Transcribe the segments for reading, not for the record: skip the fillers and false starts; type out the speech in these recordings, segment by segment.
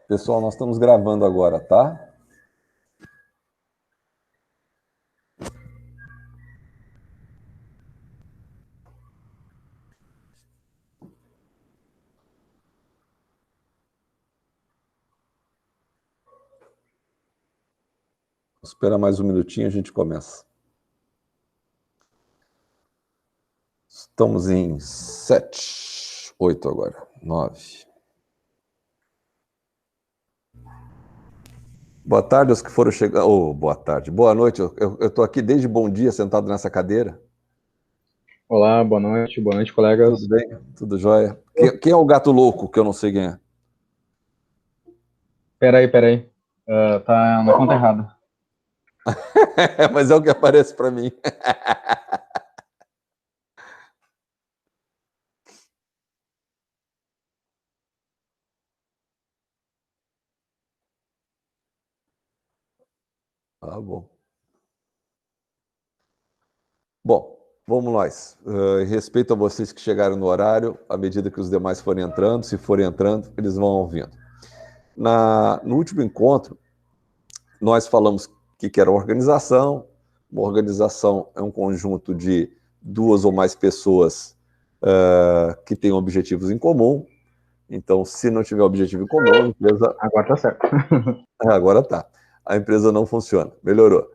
Pessoal, nós estamos gravando agora, tá? Espera mais um minutinho, a gente começa. Estamos em 7, 8 agora, 9. Boa tarde aos que foram chegar. Oh, boa tarde, boa noite. Eu tô aqui desde bom dia sentado nessa cadeira. Olá, boa noite, colegas. Tudo bem? Tudo jóia? Quem é o gato louco que eu não sei quem é? Peraí. Tá na conta errada. Mas é o que aparece para mim. Tá bom. Bom, vamos nós. Respeito a vocês que chegaram no horário, à medida que os demais forem entrando, se forem entrando, eles vão ouvindo. No último encontro, nós falamos que era uma organização. Uma organização é um conjunto de duas ou mais pessoas que têm objetivos em comum. Então, se não tiver objetivo em comum, a empresa... Agora tá certo. Agora tá. A empresa não funciona. Melhorou.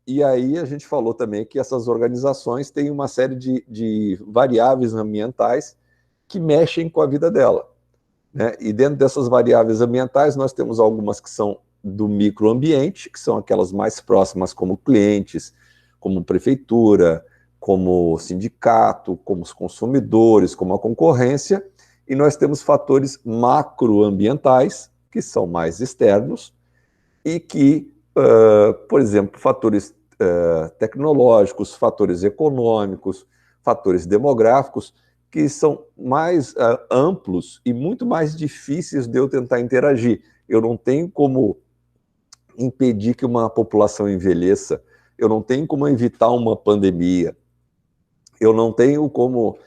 E aí a gente falou também que essas organizações têm uma série de variáveis ambientais que mexem com a vida dela, né? E dentro dessas variáveis ambientais, nós temos algumas que são do microambiente, que são aquelas mais próximas, como clientes, como prefeitura, como sindicato, como os consumidores, como a concorrência, e nós temos fatores macroambientais, que são mais externos, e que, por exemplo, fatores tecnológicos, fatores econômicos, fatores demográficos, que são mais amplos e muito mais difíceis de eu tentar interagir. Eu não tenho como impedir que uma população envelheça, eu não tenho como evitar uma pandemia, eu não tenho como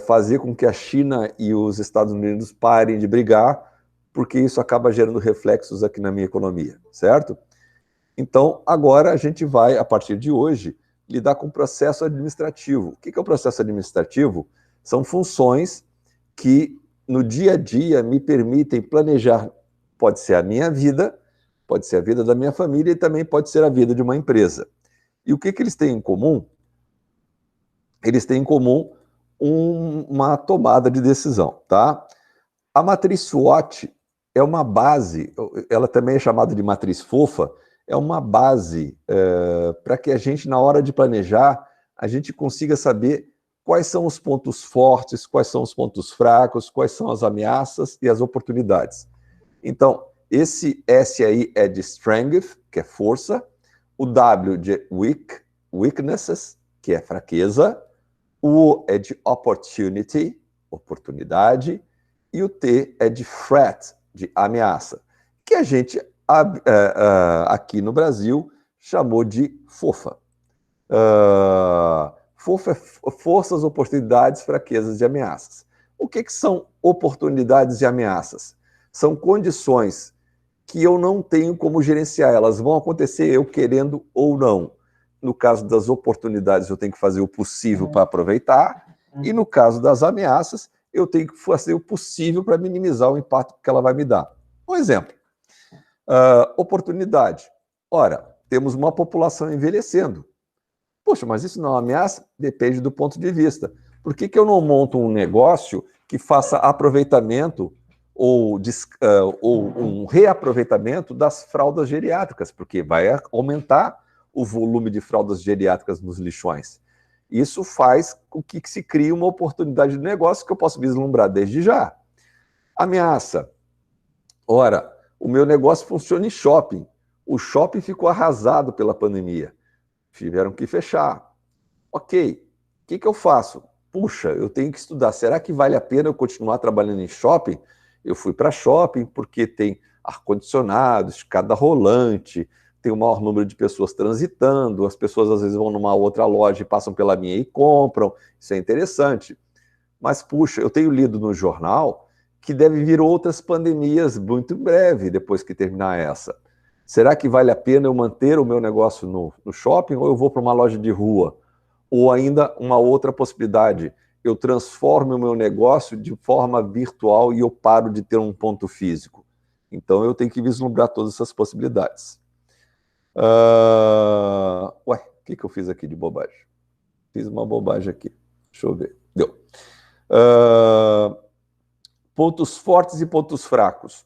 fazer com que a China e os Estados Unidos parem de brigar, porque isso acaba gerando reflexos aqui na minha economia, certo? Então, agora a gente vai, a partir de hoje, lidar com o processo administrativo. O que é o processo administrativo? São funções que, no dia a dia, me permitem planejar, pode ser a minha vida, pode ser a vida da minha família e também pode ser a vida de uma empresa. E o que eles têm em comum? Eles têm em comum uma tomada de decisão, tá? A matriz SWOT é uma base, ela também é chamada de matriz fofa, é uma base para que a gente, na hora de planejar, a gente consiga saber quais são os pontos fortes, quais são os pontos fracos, quais são as ameaças e as oportunidades. Então, esse S aí é de strength, que é força, o W de weaknesses, que é fraqueza, o O é de opportunity, oportunidade, e o T é de threat, de ameaça, que a gente aqui no Brasil chamou de FOFA. FOFA é forças, oportunidades, fraquezas e ameaças. O que são oportunidades e ameaças? São condições que eu não tenho como gerenciar, elas vão acontecer eu querendo ou não. No caso das oportunidades, eu tenho que fazer o possível para aproveitar, e no caso das ameaças, eu tenho que fazer o possível para minimizar o impacto que ela vai me dar. Um exemplo, oportunidade. Ora, temos uma população envelhecendo. Poxa, mas isso não é uma ameaça? Depende do ponto de vista. Por que eu não monto um negócio que faça aproveitamento ou um reaproveitamento das fraldas geriátricas? Porque vai aumentar o volume de fraldas geriátricas nos lixões. Isso faz com que se crie uma oportunidade de negócio que eu posso vislumbrar desde já. Ameaça. Ora, o meu negócio funciona em shopping. O shopping ficou arrasado pela pandemia. Tiveram que fechar. Ok, o que eu faço? Puxa, eu tenho que estudar. Será que vale a pena eu continuar trabalhando em shopping? Eu fui para shopping porque tem ar-condicionado, escada rolante, tem o maior número de pessoas transitando, as pessoas às vezes vão numa outra loja e passam pela minha e compram. Isso é interessante. Mas, puxa, eu tenho lido no jornal que deve vir outras pandemias muito em breve, depois que terminar essa. Será que vale a pena eu manter o meu negócio no shopping ou eu vou para uma loja de rua? Ou ainda uma outra possibilidade, eu transformo o meu negócio de forma virtual e eu paro de ter um ponto físico. Então eu tenho que vislumbrar todas essas possibilidades. Ué, o que eu fiz aqui de bobagem? Fiz uma bobagem aqui. Deixa eu ver. Deu. Pontos fortes e pontos fracos.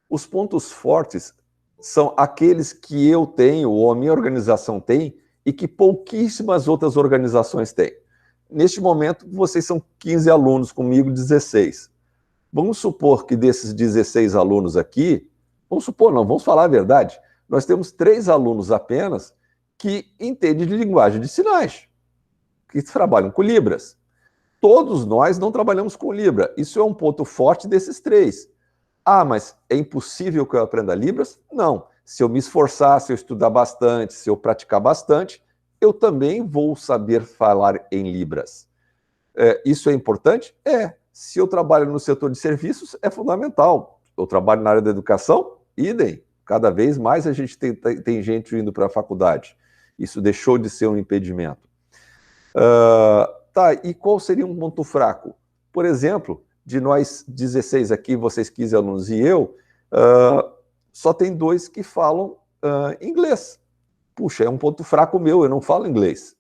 Os pontos fortes são aqueles que eu tenho, ou a minha organização tem, e que pouquíssimas outras organizações têm. Neste momento, vocês são 15 alunos, comigo 16. Vamos supor que desses 16 alunos aqui, vamos falar a verdade, nós temos 3 alunos apenas que entendem de linguagem de sinais, que trabalham com Libras. Todos nós não trabalhamos com Libra. Isso é um ponto forte desses 3. Ah, mas é impossível que eu aprenda Libras? Não. Se eu me esforçar, se eu estudar bastante, se eu praticar bastante, eu também vou saber falar em Libras. Isso é importante? É. Se eu trabalho no setor de serviços, é fundamental. Eu trabalho na área da educação? Idem. Cada vez mais a gente tem gente indo para a faculdade. Isso deixou de ser um impedimento. Tá, e qual seria um ponto fraco? Por exemplo, de nós 16 aqui, vocês 15 alunos e eu, só tem 2 que falam inglês. Puxa, é um ponto fraco meu, eu não falo inglês.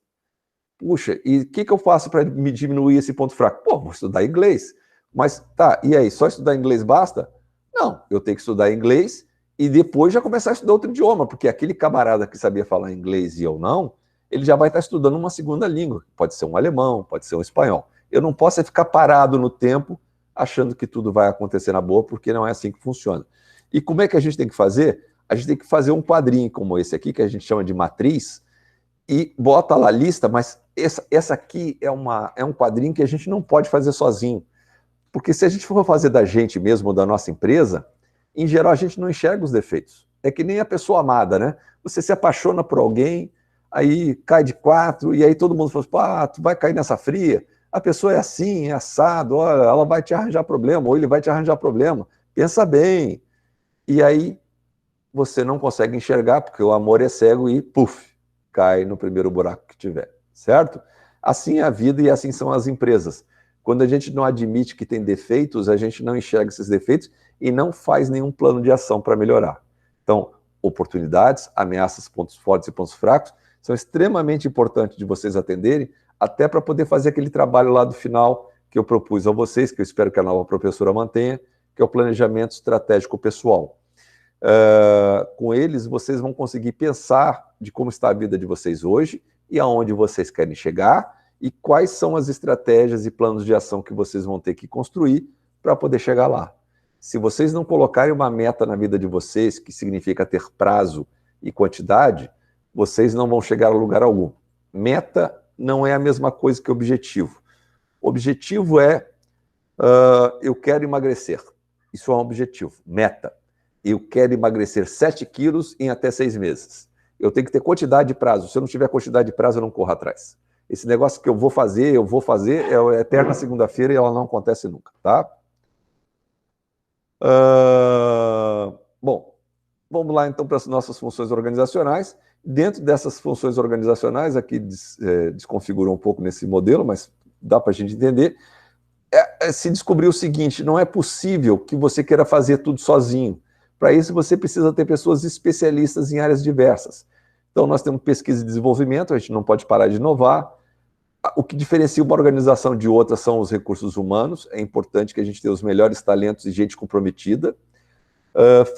Puxa, e o que eu faço para me diminuir esse ponto fraco? Pô, vou estudar inglês. Mas tá, e aí, só estudar inglês basta? Não, eu tenho que estudar inglês e depois já começar a estudar outro idioma, porque aquele camarada que sabia falar inglês e eu não, ele já vai estar estudando uma segunda língua. Pode ser um alemão, pode ser um espanhol. Eu não posso ficar parado no tempo achando que tudo vai acontecer na boa, porque não é assim que funciona. E como é que a gente tem que fazer? A gente tem que fazer um quadrinho como esse aqui, que a gente chama de matriz, e bota lá a lista, mas essa aqui é um quadrinho que a gente não pode fazer sozinho. Porque se a gente for fazer da gente mesmo, da nossa empresa, em geral a gente não enxerga os defeitos. É que nem a pessoa amada, né? Você se apaixona por alguém, aí cai de 4, e aí todo mundo fala, tu vai cair nessa fria, a pessoa é assim, é assado, olha, ela vai te arranjar problema, ou ele vai te arranjar problema, pensa bem. E aí você não consegue enxergar, porque o amor é cego e, puf, cai no primeiro buraco que tiver, certo? Assim é a vida e assim são as empresas. Quando a gente não admite que tem defeitos, a gente não enxerga esses defeitos e não faz nenhum plano de ação para melhorar. Então, oportunidades, ameaças, pontos fortes e pontos fracos são extremamente importantes de vocês atenderem, até para poder fazer aquele trabalho lá do final que eu propus a vocês, que eu espero que a nova professora mantenha, que é o planejamento estratégico pessoal. Com eles, vocês vão conseguir pensar de como está a vida de vocês hoje e aonde vocês querem chegar e quais são as estratégias e planos de ação que vocês vão ter que construir para poder chegar lá. Se vocês não colocarem uma meta na vida de vocês, que significa ter prazo e quantidade, vocês não vão chegar a lugar algum. Meta não é a mesma coisa que objetivo. Objetivo é, eu quero emagrecer. Isso é um objetivo. Meta. Eu quero emagrecer 7 quilos em até 6 meses. Eu tenho que ter quantidade de prazo. Se eu não tiver quantidade de prazo, eu não corro atrás. Esse negócio que eu vou fazer, é a eterna segunda-feira e ela não acontece nunca, tá? Bom, vamos lá então para as nossas funções organizacionais. Dentro dessas funções organizacionais, aqui desconfigurou um pouco nesse modelo, mas dá para a gente entender, se descobriu o seguinte, não é possível que você queira fazer tudo sozinho. Para isso, você precisa ter pessoas especialistas em áreas diversas. Então, nós temos pesquisa e desenvolvimento, a gente não pode parar de inovar. O que diferencia uma organização de outra são os recursos humanos. É importante que a gente tenha os melhores talentos e gente comprometida.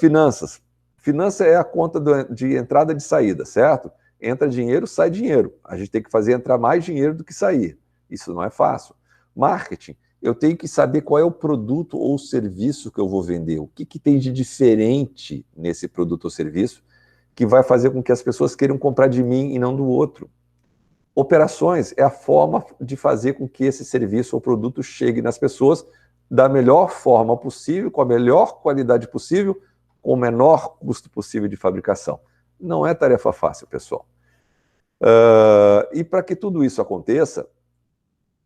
Finanças. Finança é a conta de entrada e de saída, certo? Entra dinheiro, sai dinheiro. A gente tem que fazer entrar mais dinheiro do que sair. Isso não é fácil. Marketing. Eu tenho que saber qual é o produto ou serviço que eu vou vender. O que tem de diferente nesse produto ou serviço que vai fazer com que as pessoas queiram comprar de mim e não do outro. Operações é a forma de fazer com que esse serviço ou produto chegue nas pessoas da melhor forma possível, com a melhor qualidade possível, com o menor custo possível de fabricação. Não é tarefa fácil, pessoal. E para que tudo isso aconteça,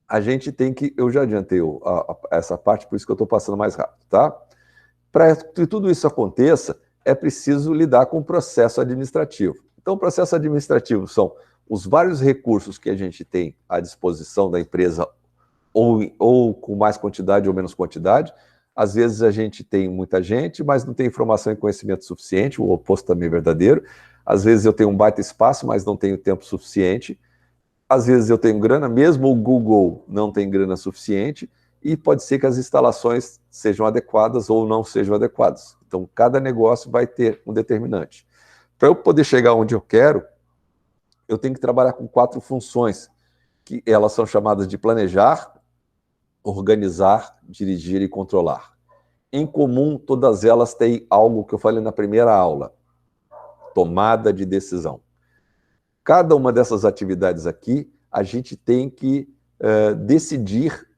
a gente tem que... Eu já adiantei essa parte, por isso que eu estou passando mais rápido, tá? Para que tudo isso aconteça, é preciso lidar com o processo administrativo. Então, o processo administrativo são os vários recursos que a gente tem à disposição da empresa, ou com mais quantidade ou menos quantidade. Às vezes a gente tem muita gente, mas não tem informação e conhecimento suficiente, o oposto também é verdadeiro. Às vezes eu tenho um baita espaço, mas não tenho tempo suficiente. Às vezes eu tenho grana, mesmo o Google não tem grana suficiente, e pode ser que as instalações sejam adequadas ou não sejam adequadas. Então, cada negócio vai ter um determinante. Para eu poder chegar onde eu quero, eu tenho que trabalhar com 4 funções, que elas são chamadas de planejar, organizar, dirigir e controlar. Em comum, todas elas têm algo que eu falei na primeira aula: tomada de decisão. Cada uma dessas atividades aqui, a gente tem que decidir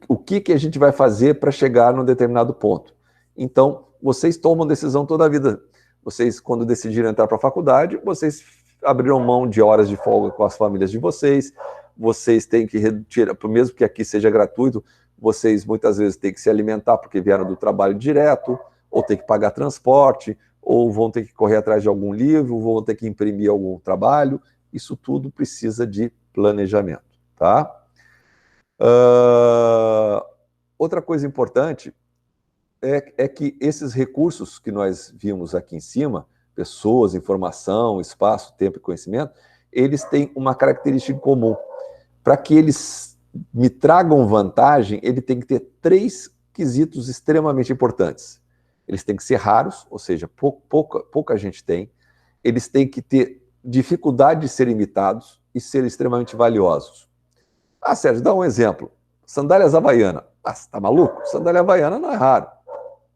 o que a gente vai fazer para chegar num determinado ponto. Então, vocês tomam decisão toda a vida. Vocês, quando decidiram entrar para a faculdade, vocês abriram mão de horas de folga com as famílias de vocês, vocês têm que retirar, mesmo que aqui seja gratuito, vocês muitas vezes têm que se alimentar porque vieram do trabalho direto, ou tem que pagar transporte, ou vão ter que correr atrás de algum livro, vão ter que imprimir algum trabalho. Isso tudo precisa de planejamento, tá? Outra coisa importante é que esses recursos que nós vimos aqui em cima, pessoas, informação, espaço, tempo e conhecimento, eles têm uma característica em comum. Para que eles me tragam vantagem, ele tem que ter 3 quesitos extremamente importantes. Eles têm que ser raros, ou seja, pouca gente tem. Eles têm que ter dificuldade de ser imitados e ser extremamente valiosos. Ah, Sérgio, dá um exemplo. Sandálias Havaiana. Ah, você tá maluco? Sandália Havaiana não é raro.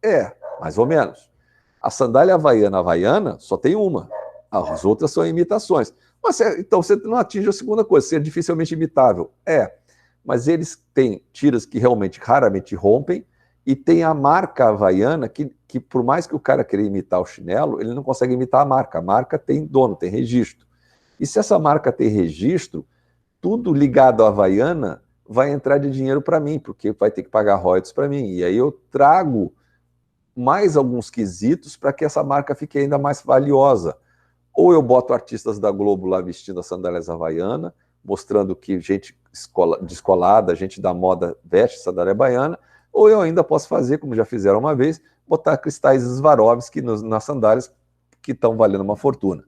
É, mais ou menos. A sandália Havaiana só tem uma. As outras são imitações. Mas, então você não atinge a segunda coisa, ser dificilmente imitável. É, mas eles têm tiras que realmente raramente rompem, e tem a marca Havaiana que por mais que o cara queira imitar o chinelo, ele não consegue imitar a marca. A marca tem dono, tem registro. E se essa marca tem registro, tudo ligado à Havaiana vai entrar de dinheiro para mim, porque vai ter que pagar royalties para mim. E aí eu trago mais alguns quesitos para que essa marca fique ainda mais valiosa. Ou eu boto artistas da Globo lá vestindo as sandálias Havaiana, mostrando que gente descolada, gente da moda veste sandália havaiana, ou eu ainda posso fazer, como já fizeram uma vez, botar cristais Swarovski nas sandálias que estão valendo uma fortuna.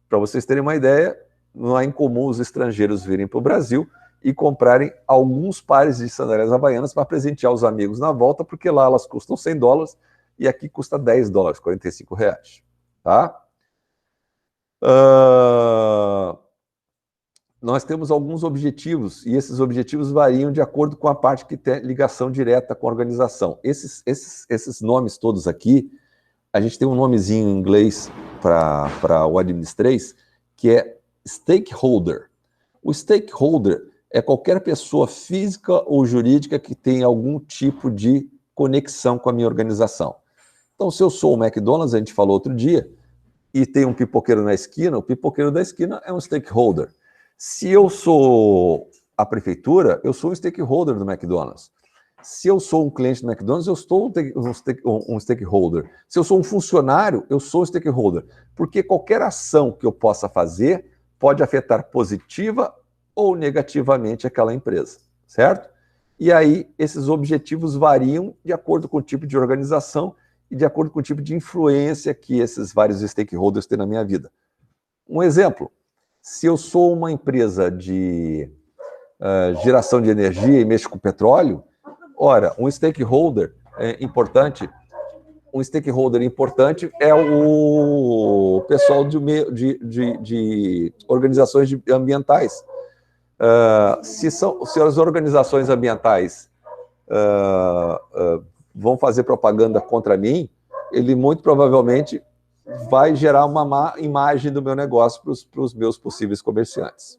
Para vocês terem uma ideia, não é incomum os estrangeiros virem para o Brasil e comprarem alguns pares de sandálias havaianas para presentear os amigos na volta, porque lá elas custam $100 e aqui custa $10, R$45, tá? Nós temos alguns objetivos, e esses objetivos variam de acordo com a parte que tem ligação direta com a organização. Esses nomes todos aqui, a gente tem um nomezinho em inglês para o Administrace, que é stakeholder. O stakeholder é qualquer pessoa física ou jurídica que tem algum tipo de conexão com a minha organização. Então, se eu sou o McDonald's, a gente falou outro dia, e tem um pipoqueiro na esquina, o pipoqueiro da esquina é um stakeholder. Se eu sou a prefeitura, eu sou um stakeholder do McDonald's. Se eu sou um cliente do McDonald's, eu estou um stakeholder. Se eu sou um funcionário, eu sou um stakeholder. Porque qualquer ação que eu possa fazer pode afetar positiva ou negativamente aquela empresa, certo? E aí, esses objetivos variam de acordo com o tipo de organização e de acordo com o tipo de influência que esses vários stakeholders têm na minha vida. Um exemplo, se eu sou uma empresa de geração de energia e mexo com petróleo, ora, um stakeholder importante é o pessoal de organizações ambientais. Se as organizações ambientais vão fazer propaganda contra mim, ele muito provavelmente vai gerar uma má imagem do meu negócio para os meus possíveis comerciantes.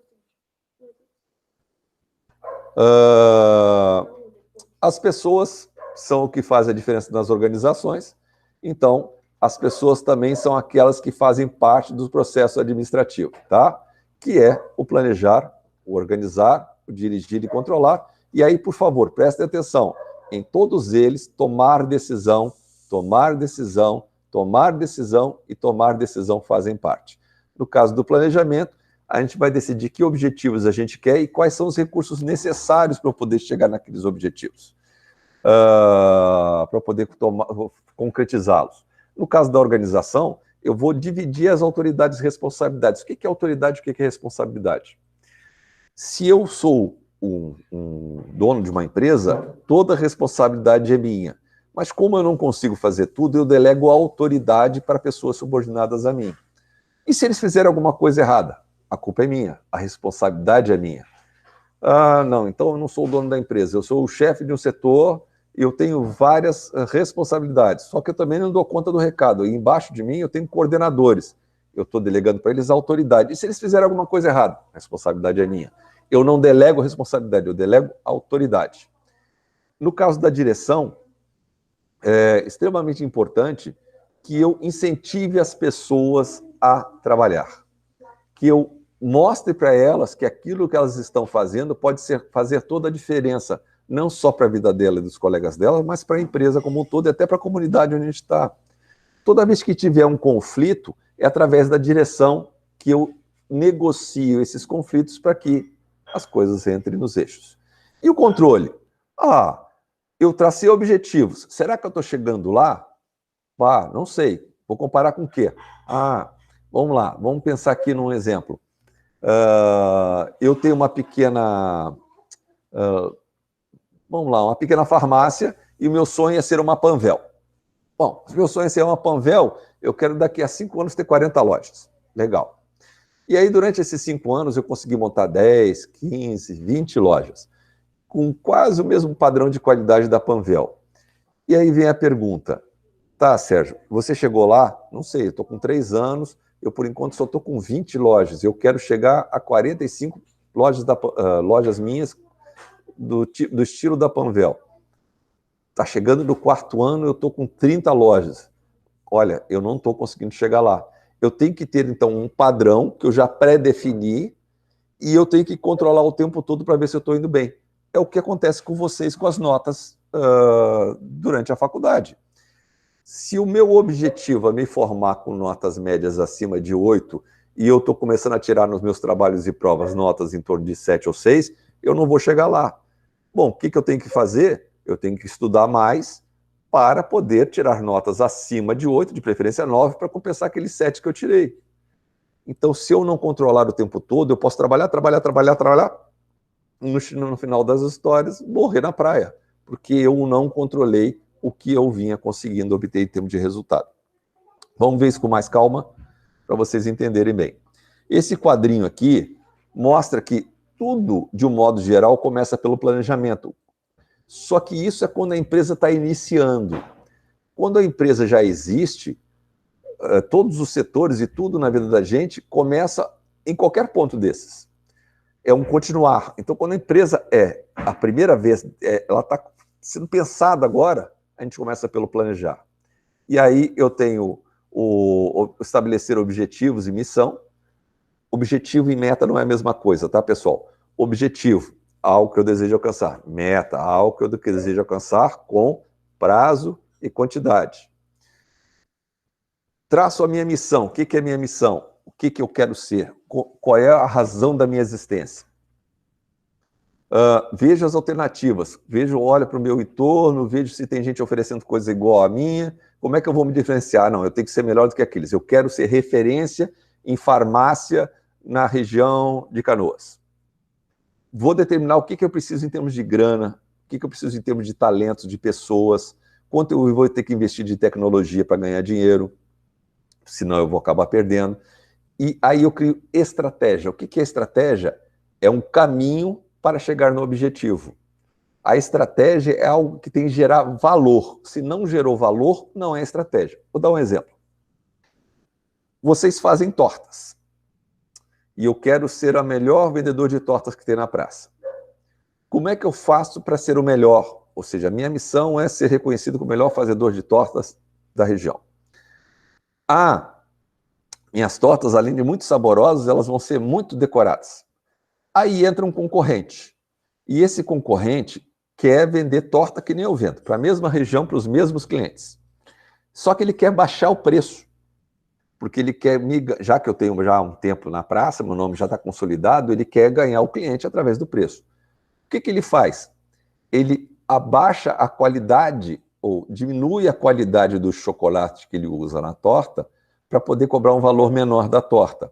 As pessoas são o que faz a diferença nas organizações, então as pessoas também são aquelas que fazem parte do processo administrativo, tá? Que é o planejar, o organizar, o dirigir e controlar. E aí, por favor, prestem atenção. Em todos eles, tomar decisão, tomar decisão, tomar decisão e tomar decisão fazem parte. No caso do planejamento, a gente vai decidir que objetivos a gente quer e quais são os recursos necessários para poder chegar naqueles objetivos, para poder concretizá-los. No caso da organização, eu vou dividir as autoridades e responsabilidades. O que é autoridade e o que é responsabilidade? Se eu sou um dono de uma empresa, toda a responsabilidade é minha. Mas como eu não consigo fazer tudo, eu delego a autoridade para pessoas subordinadas a mim. E se eles fizerem alguma coisa errada? A culpa é minha, a responsabilidade é minha. Ah, não, então eu não sou o dono da empresa, eu sou o chefe de um setor e eu tenho várias responsabilidades, só que eu também não dou conta do recado. E embaixo de mim eu tenho coordenadores, eu estou delegando para eles a autoridade. E se eles fizerem alguma coisa errada? A responsabilidade é minha. Eu não delego a responsabilidade, eu delego a autoridade. No caso da direção, é extremamente importante que eu incentive as pessoas a trabalhar, que eu mostre para elas que aquilo que elas estão fazendo pode fazer toda a diferença, não só para a vida dela e dos colegas dela, mas para a empresa como um todo e até para a comunidade onde a gente está. Toda vez que tiver um conflito, é através da direção que eu negocio esses conflitos para que as coisas entrem nos eixos. E o controle? Eu tracei objetivos. Será que eu estou chegando lá? Não sei. Vou comparar com o quê? Vamos lá. Vamos pensar aqui num exemplo. Eu tenho uma pequena... uma pequena farmácia e o meu sonho é ser uma Panvel. Bom, se o meu sonho é ser uma Panvel, eu quero daqui a 5 anos ter 40 lojas. Legal. E aí, durante esses 5 anos, eu consegui montar 10, 15, 20 lojas, com quase o mesmo padrão de qualidade da Panvel. E aí vem a pergunta, tá, Sérgio, você chegou lá? Não sei, eu estou com 3 anos, eu por enquanto só estou com 20 lojas, eu quero chegar a 45 lojas minhas do estilo da Panvel. Está chegando no 4º ano, eu estou com 30 lojas. Olha, eu não estou conseguindo chegar lá. Eu tenho que ter, então, um padrão que eu já pré-defini e eu tenho que controlar o tempo todo para ver se eu estou indo bem. É o que acontece com vocês com as notas durante a faculdade. Se o meu objetivo é me formar com notas médias acima de 8 e eu estou começando a tirar nos meus trabalhos e provas notas em torno de 7 ou 6, eu não vou chegar lá. Bom, o que eu tenho que fazer? Eu tenho que estudar mais para poder tirar notas acima de 8, de preferência 9, para compensar aqueles 7 que eu tirei. Então, se eu não controlar o tempo todo, eu posso trabalhar, no final das histórias, morrer na praia, porque eu não controlei o que eu vinha conseguindo obter em termos de resultado. Vamos ver isso com mais calma, para vocês entenderem bem. Esse quadrinho aqui mostra que tudo, de um modo geral, começa pelo planejamento. Só que isso é quando a empresa está iniciando. Quando a empresa já existe, todos os setores e tudo na vida da gente começa em qualquer ponto desses. É um continuar. Então, quando a empresa a primeira vez, ela está sendo pensada agora, a gente começa pelo planejar. E aí eu tenho o estabelecer objetivos e missão. Objetivo e meta não é a mesma coisa, tá, pessoal? Objetivo, algo que eu desejo alcançar. Meta, algo que eu desejo alcançar com prazo e quantidade. Traço a minha missão. O que é a minha missão? O que eu quero ser? Qual é a razão da minha existência? Vejo as alternativas. Olho para o meu entorno, vejo se tem gente oferecendo coisa igual à minha. Como é que eu vou me diferenciar? Não, eu tenho que ser melhor do que aqueles. Eu quero ser referência em farmácia na região de Canoas. Vou determinar o que eu preciso em termos de grana, o que eu preciso em termos de talentos, de pessoas, quanto eu vou ter que investir de tecnologia para ganhar dinheiro, senão eu vou acabar perdendo. E aí eu crio estratégia. O que é estratégia? É um caminho para chegar no objetivo. A estratégia é algo que tem que gerar valor. Se não gerou valor, não é estratégia. Vou dar um exemplo. Vocês fazem tortas. E eu quero ser o melhor vendedor de tortas que tem na praça. Como é que eu faço para ser o melhor? Ou seja, a minha missão é ser reconhecido como o melhor fazedor de tortas da região. minhas tortas, além de muito saborosas, elas vão ser muito decoradas. Aí entra um concorrente. E esse concorrente quer vender torta que nem eu vendo, para a mesma região, para os mesmos clientes. Só que ele quer baixar o preço, porque ele quer, já que eu tenho já um tempo na praça, meu nome já está consolidado, ele quer ganhar o cliente através do preço. O que ele faz? Ele abaixa a qualidade ou diminui a qualidade do chocolate que ele usa na torta para poder cobrar um valor menor da torta.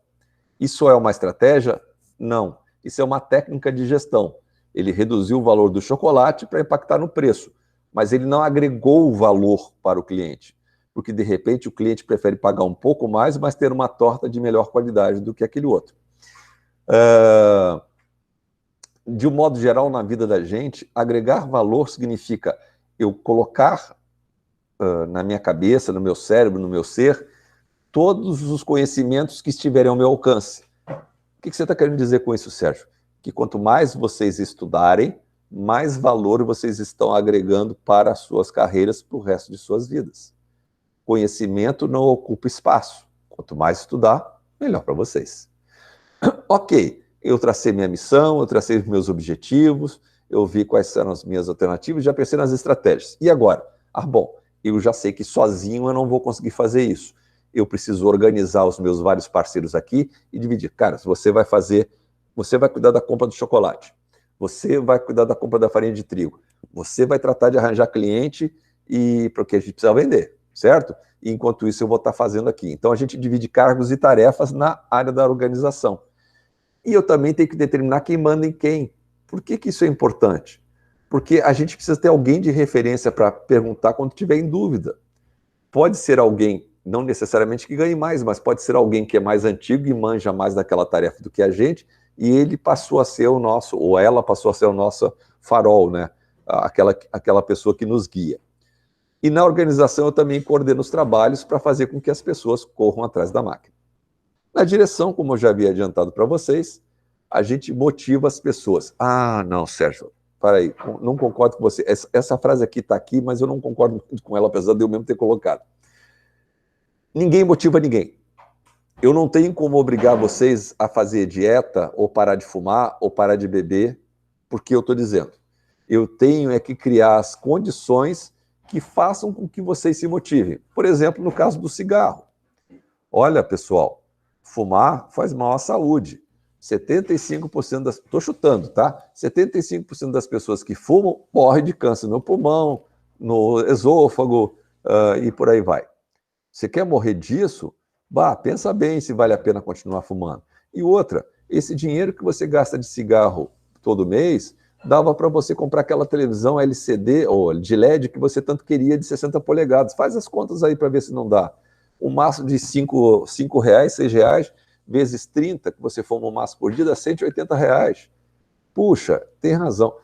Isso é uma estratégia? Não. Isso é uma técnica de gestão. Ele reduziu o valor do chocolate para impactar no preço, mas ele não agregou o valor para o cliente, porque de repente o cliente prefere pagar um pouco mais, mas ter uma torta de melhor qualidade do que aquele outro. De um modo geral, na vida da gente, agregar valor significa eu colocar na minha cabeça, no meu cérebro, no meu ser, todos os conhecimentos que estiverem ao meu alcance. O que você está querendo dizer com isso, Sérgio? Que quanto mais vocês estudarem, mais valor vocês estão agregando para as suas carreiras, para o resto de suas vidas. Conhecimento não ocupa espaço. Quanto mais estudar, melhor para vocês. Ok, eu tracei minha missão, eu tracei meus objetivos, eu vi quais eram as minhas alternativas, já pensei nas estratégias. E agora? Bom, eu já sei que sozinho eu não vou conseguir fazer isso. Eu preciso organizar os meus vários parceiros aqui e dividir. Cara, você vai cuidar da compra do chocolate, você vai cuidar da compra da farinha de trigo, você vai tratar de arranjar cliente porque a gente precisa vender, certo? E enquanto isso eu vou estar fazendo aqui. Então a gente divide cargos e tarefas na área da organização. E eu também tenho que determinar quem manda em quem. Por que isso é importante? Porque a gente precisa ter alguém de referência para perguntar quando tiver em dúvida. Pode ser alguém, não necessariamente que ganhe mais, mas pode ser alguém que é mais antigo e manja mais daquela tarefa do que a gente, e ele passou a ser o nosso, ou ela passou a ser o nosso farol, né? Aquela pessoa que nos guia. E na organização eu também coordeno os trabalhos para fazer com que as pessoas corram atrás da máquina. Na direção, como eu já havia adiantado para vocês, a gente motiva as pessoas. Não, Sérgio, peraí, não concordo com você. Essa frase aqui está aqui, mas eu não concordo muito com ela, apesar de eu mesmo ter colocado. Ninguém motiva ninguém. Eu não tenho como obrigar vocês a fazer dieta, ou parar de fumar, ou parar de beber, porque eu estou dizendo. Eu tenho que criar as condições que façam com que vocês se motivem. Por exemplo, no caso do cigarro. Olha, pessoal, fumar faz mal à saúde. 75% das... Estou chutando, tá? 75% das pessoas que fumam morrem de câncer no pulmão, no esôfago e por aí vai. Você quer morrer disso? Pensa bem se vale a pena continuar fumando. E outra, esse dinheiro que você gasta de cigarro todo mês, dava para você comprar aquela televisão LCD ou de LED que você tanto queria de 60 polegadas. Faz as contas aí para ver se não dá. Um maço de R$5, R$6, vezes 30, que você fuma um maço por dia, dá R$180. Puxa, tem razão.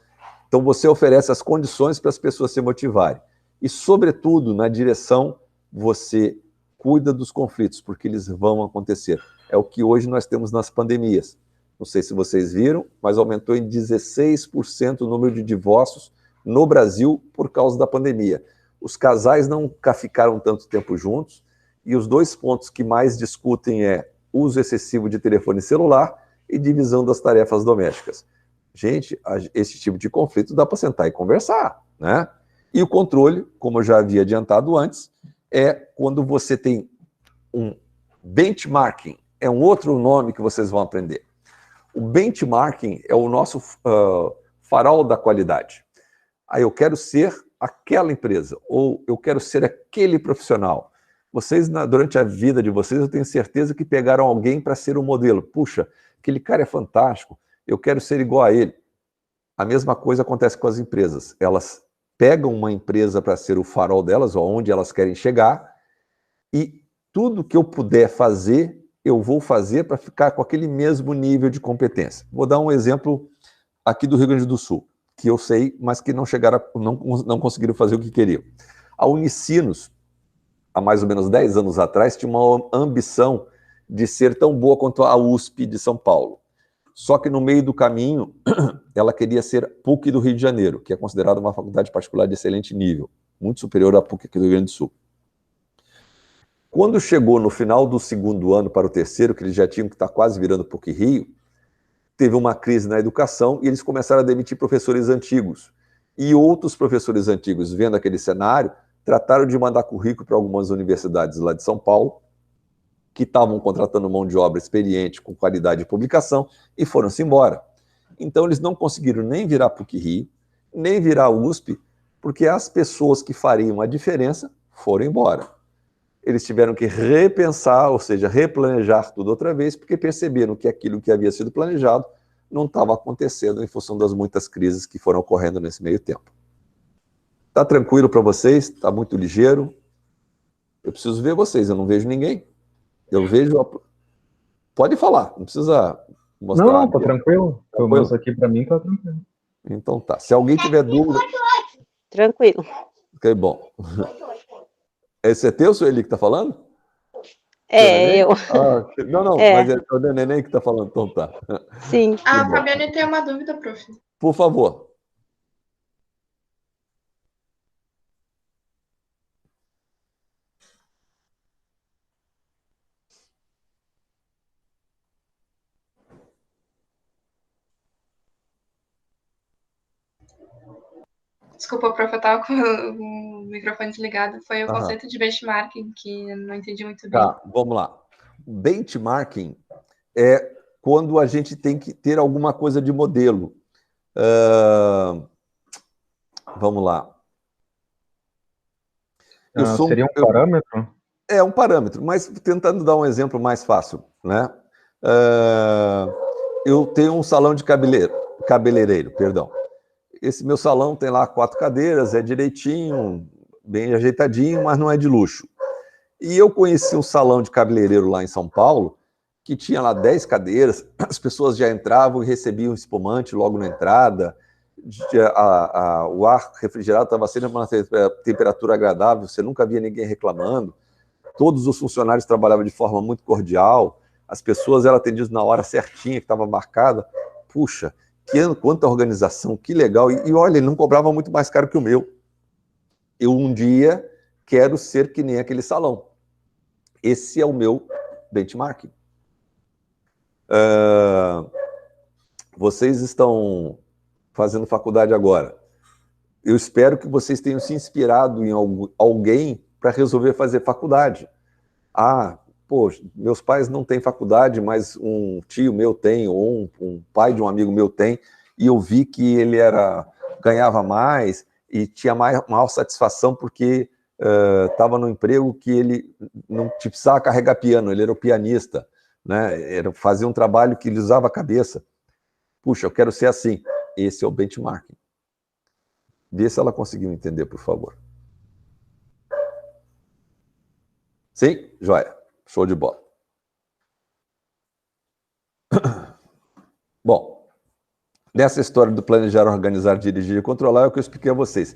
Então você oferece as condições para as pessoas se motivarem. E, sobretudo, na direção, você cuida dos conflitos, porque eles vão acontecer. É o que hoje nós temos nas pandemias. Não sei se vocês viram, mas aumentou em 16% o número de divórcios no Brasil por causa da pandemia. Os casais ficaram tanto tempo juntos, e os dois pontos que mais discutem é uso excessivo de telefone celular e divisão das tarefas domésticas. Gente, esse tipo de conflito dá para sentar e conversar, né? E o controle, como eu já havia adiantado antes, é quando você tem um benchmarking, é um outro nome que vocês vão aprender. O benchmarking é o nosso farol da qualidade. Eu quero ser aquela empresa, ou eu quero ser aquele profissional. Vocês, durante a vida de vocês, eu tenho certeza que pegaram alguém para ser o modelo. Puxa, aquele cara é fantástico, eu quero ser igual a ele. A mesma coisa acontece com as empresas. Elas pegam uma empresa para ser o farol delas, ou onde elas querem chegar, e tudo que eu puder fazer, eu vou fazer para ficar com aquele mesmo nível de competência. Vou dar um exemplo aqui do Rio Grande do Sul, que eu sei, mas que não conseguiram fazer o que queriam. A Unicinos, há mais ou menos 10 anos atrás, tinha uma ambição de ser tão boa quanto a USP de São Paulo. Só que no meio do caminho, ela queria ser PUC do Rio de Janeiro, que é considerada uma faculdade particular de excelente nível, muito superior à PUC aqui do Rio Grande do Sul. Quando chegou no final do segundo ano para o terceiro, que eles já tinham que estar quase virando PUC-Rio, teve uma crise na educação e eles começaram a demitir professores antigos. E outros professores antigos, vendo aquele cenário, trataram de mandar currículo para algumas universidades lá de São Paulo, que estavam contratando mão de obra experiente, com qualidade de publicação, e foram-se embora. Então, eles não conseguiram nem virar PUC-Rio, nem virar USP, porque as pessoas que fariam a diferença foram embora. Eles tiveram que repensar, ou seja, replanejar tudo outra vez, porque perceberam que aquilo que havia sido planejado não estava acontecendo em função das muitas crises que foram ocorrendo nesse meio tempo. Está tranquilo para vocês? Está muito ligeiro? Eu preciso ver vocês, eu não vejo ninguém. Eu vejo... Pode falar, não precisa mostrar. Não, tá tranquilo. Pelo menos aqui para mim tá tranquilo. Então tá. Se alguém tiver dúvida... Tranquilo. Ok, bom. Esse é teu, Sueli, que está falando? Eu. Ah, não, mas é o Neném que está falando, então tá. Sim. A Fabiane tem uma dúvida, prof. Por favor. Desculpa, prof, eu estava com o microfone desligado. Foi o conceito de benchmarking que eu não entendi muito bem. Tá, vamos lá. Benchmarking é quando a gente tem que ter alguma coisa de modelo. Vamos lá. Seria um parâmetro? É um parâmetro, mas tentando dar um exemplo mais fácil, né? Eu tenho um salão de cabeleireiro, perdão. Esse meu salão tem lá 4 cadeiras, é direitinho, bem ajeitadinho, mas não é de luxo. E eu conheci um salão de cabeleireiro lá em São Paulo, que tinha lá 10 cadeiras, as pessoas já entravam e recebiam espumante logo na entrada, o ar refrigerado estava sempre uma temperatura agradável, você nunca via ninguém reclamando, todos os funcionários trabalhavam de forma muito cordial, as pessoas eram atendidas na hora certinha, que estava marcada. Puxa, quanta organização, que legal. E olha, ele não cobrava muito mais caro que o meu. Eu um dia quero ser que nem aquele salão. Esse é o meu benchmarking. Vocês estão fazendo faculdade agora. Eu espero que vocês tenham se inspirado em alguém para resolver fazer faculdade. Poxa, meus pais não têm faculdade, mas um tio meu tem, ou um pai de um amigo meu tem, e eu vi que ele ganhava mais e tinha maior satisfação porque estava no emprego que ele não precisava carregar piano, ele era o pianista, né? Fazia um trabalho que ele usava a cabeça. Puxa, eu quero ser assim. Esse é o benchmarking. Vê se ela conseguiu entender, por favor. Sim? Joia. Show de bola. Bom, nessa história do planejar, organizar, dirigir e controlar é o que eu expliquei a vocês.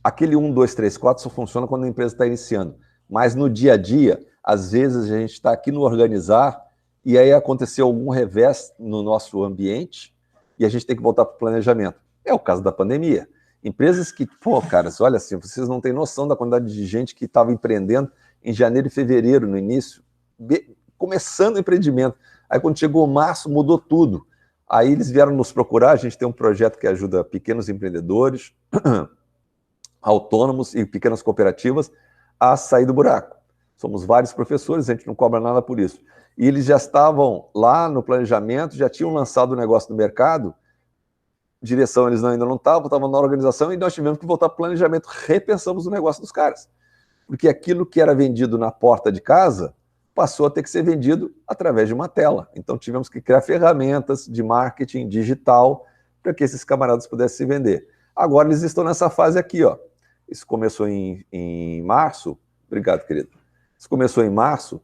Aquele 1, 2, 3, 4 só funciona quando a empresa está iniciando. Mas no dia a dia, às vezes a gente está aqui no organizar e aí aconteceu algum revés no nosso ambiente e a gente tem que voltar para o planejamento. É o caso da pandemia. Empresas que, caras, olha assim, vocês não têm noção da quantidade de gente que estava empreendendo em janeiro e fevereiro, no início, começando o empreendimento. Aí quando chegou março, mudou tudo. Aí eles vieram nos procurar, a gente tem um projeto que ajuda pequenos empreendedores, autônomos e pequenas cooperativas a sair do buraco. Somos vários professores, a gente não cobra nada por isso. E eles já estavam lá no planejamento, já tinham lançado o negócio no mercado, direção eles ainda não estavam na organização e nós tivemos que voltar para o planejamento, repensamos o negócio dos caras. Porque aquilo que era vendido na porta de casa passou a ter que ser vendido através de uma tela. Então tivemos que criar ferramentas de marketing digital para que esses camaradas pudessem se vender. Agora eles estão nessa fase aqui, ó. Isso começou em março. Obrigado, querido. Isso começou em março.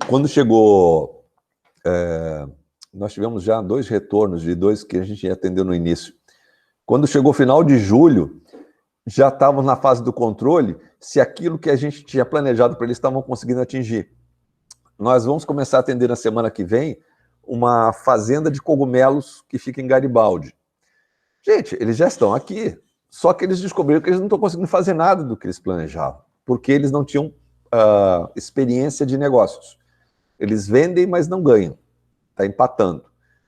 Quando chegou... nós tivemos já 2 retornos de 2 que a gente atendeu no início. Quando chegou o final de julho, já estávamos na fase do controle se aquilo que a gente tinha planejado para eles estavam conseguindo atingir. Nós vamos começar a atender na semana que vem uma fazenda de cogumelos que fica em Garibaldi. Gente, eles já estão aqui, só que eles descobriram que eles não estão conseguindo fazer nada do que eles planejavam. porque eles não tinham experiência de negócios. Eles vendem, mas não ganham. Está empatando.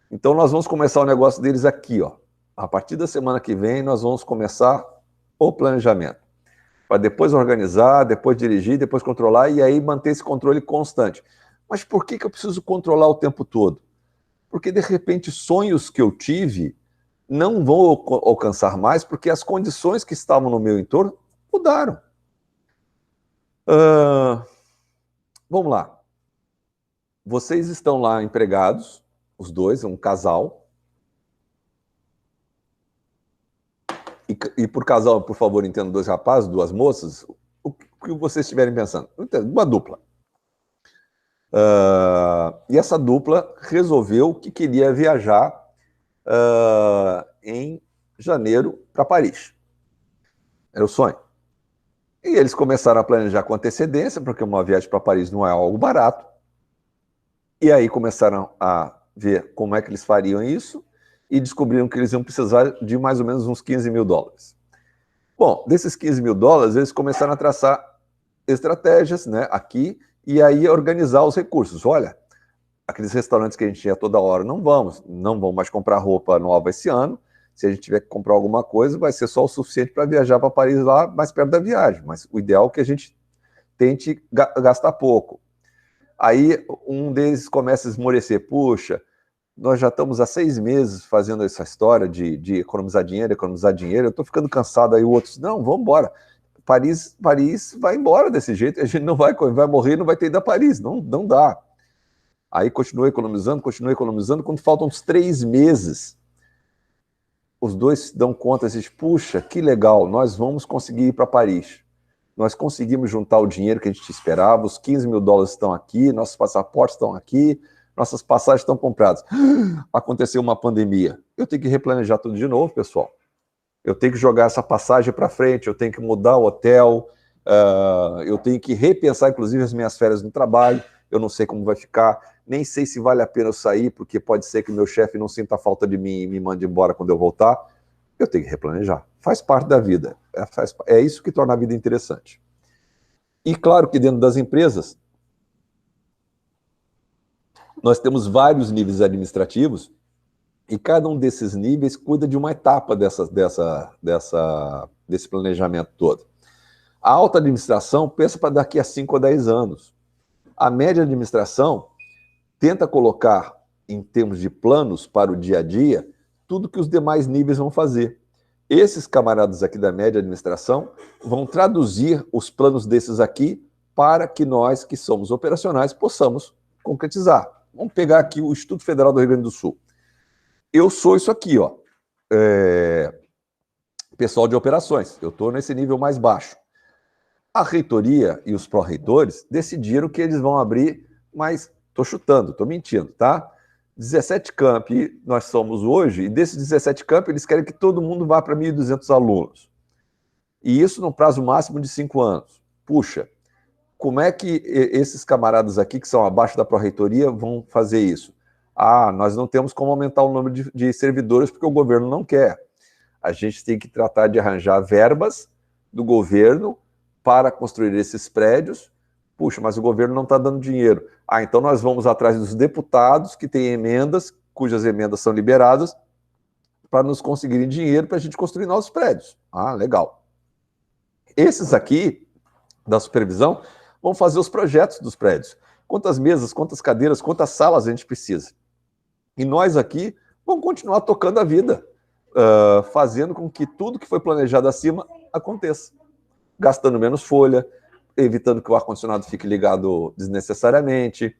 Então, nós vamos começar o negócio deles aqui, ó. A partir da semana que vem, nós vamos começar o planejamento. Para depois organizar, depois dirigir, depois controlar e aí manter esse controle constante. Mas por que eu preciso controlar o tempo todo? Porque, de repente, sonhos que eu tive não vão alcançar mais porque as condições que estavam no meu entorno mudaram. Vamos lá. Vocês estão lá empregados, os dois, um casal. E por casal, por favor, entendo 2 rapazes, 2 moças, o que vocês estiverem pensando. Uma dupla. E essa dupla resolveu que queria viajar em janeiro para Paris. Era o sonho. E eles começaram a planejar com antecedência, porque uma viagem para Paris não é algo barato. E aí começaram a ver como é que eles fariam isso e descobriram que eles iam precisar de mais ou menos uns 15 mil dólares. Bom, desses 15 mil dólares, eles começaram a traçar estratégias, né, aqui, e aí organizar os recursos. Olha, aqueles restaurantes que a gente ia toda hora, não vamos mais comprar roupa nova esse ano. Se a gente tiver que comprar alguma coisa, vai ser só o suficiente para viajar para Paris lá mais perto da viagem. Mas o ideal é que a gente tente gastar pouco. Aí um deles começa a esmorecer. Puxa, nós já estamos há 6 meses fazendo essa história de economizar dinheiro, eu estou ficando cansado. Aí o outro diz, não, vamos embora. Paris vai embora desse jeito, a gente não vai morrer, não vai ter ido a Paris, não dá. Aí continua economizando, quando faltam uns 3 meses, os dois se dão conta, dizem, puxa, que legal, nós vamos conseguir ir para Paris. Nós conseguimos juntar o dinheiro que a gente esperava, os 15 mil dólares estão aqui, nossos passaportes estão aqui, nossas passagens estão compradas. Aconteceu uma pandemia. Eu tenho que replanejar tudo de novo, pessoal. Eu tenho que jogar essa passagem para frente, eu tenho que mudar o hotel, eu tenho que repensar, inclusive, as minhas férias no trabalho. Eu não sei como vai ficar, nem sei se vale a pena eu sair, porque pode ser que o meu chefe não sinta falta de mim e me mande embora quando eu voltar. Eu tenho que replanejar. Faz parte da vida. É isso que torna a vida interessante. E claro que dentro das empresas, nós temos vários níveis administrativos e cada um desses níveis cuida de uma etapa desse planejamento todo. A alta administração pensa para daqui a 5 ou 10 anos. A média administração tenta colocar, em termos de planos para o dia a dia, tudo que os demais níveis vão fazer. Esses camaradas aqui da média administração vão traduzir os planos desses aqui para que nós, que somos operacionais, possamos concretizar. Vamos pegar aqui o Instituto Federal do Rio Grande do Sul. Eu sou isso aqui, ó. Pessoal de operações. Eu estou nesse nível mais baixo. A reitoria e os pró-reitores decidiram que eles vão abrir, mas estou chutando, estou mentindo, tá? 17 campi nós somos hoje, e desses 17 campi eles querem que todo mundo vá para 1.200 alunos. E isso no prazo máximo de 5 anos. Puxa, como é que esses camaradas aqui, que são abaixo da pró-reitoria, vão fazer isso? Nós não temos como aumentar o número de servidores porque o governo não quer. A gente tem que tratar de arranjar verbas do governo para construir esses prédios. Puxa, mas o governo não está dando dinheiro. Então nós vamos atrás dos deputados que têm emendas, cujas emendas são liberadas, para nos conseguirem dinheiro para a gente construir novos prédios. Legal. Esses aqui, da supervisão, vão fazer os projetos dos prédios. Quantas mesas, quantas cadeiras, quantas salas a gente precisa. E nós aqui vamos continuar tocando a vida, fazendo com que tudo que foi planejado acima aconteça. Gastando menos folha, evitando que o ar-condicionado fique ligado desnecessariamente,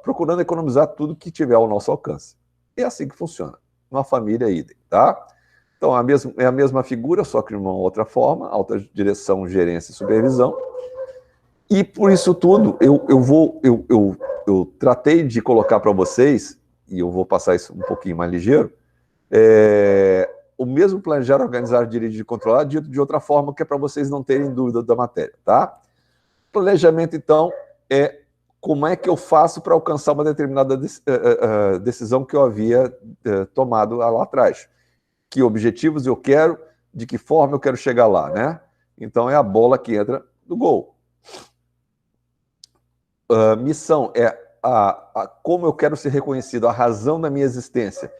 procurando economizar tudo que tiver ao nosso alcance. É assim que funciona. Uma família idem, tá? Então, é a mesma figura, só que de uma outra forma, alta direção, gerência e supervisão. E por isso tudo, eu tratei de colocar para vocês, e eu vou passar isso um pouquinho mais ligeiro, o mesmo planejar, organizar, dirigir e controlar, dito de outra forma, que é para vocês não terem dúvida da matéria, tá? Planejamento, então, é como é que eu faço para alcançar uma determinada decisão que eu havia tomado lá atrás. Que objetivos eu quero, de que forma eu quero chegar lá, né? Então, é a bola que entra no gol. Missão é como eu quero ser reconhecido, a razão da minha existência.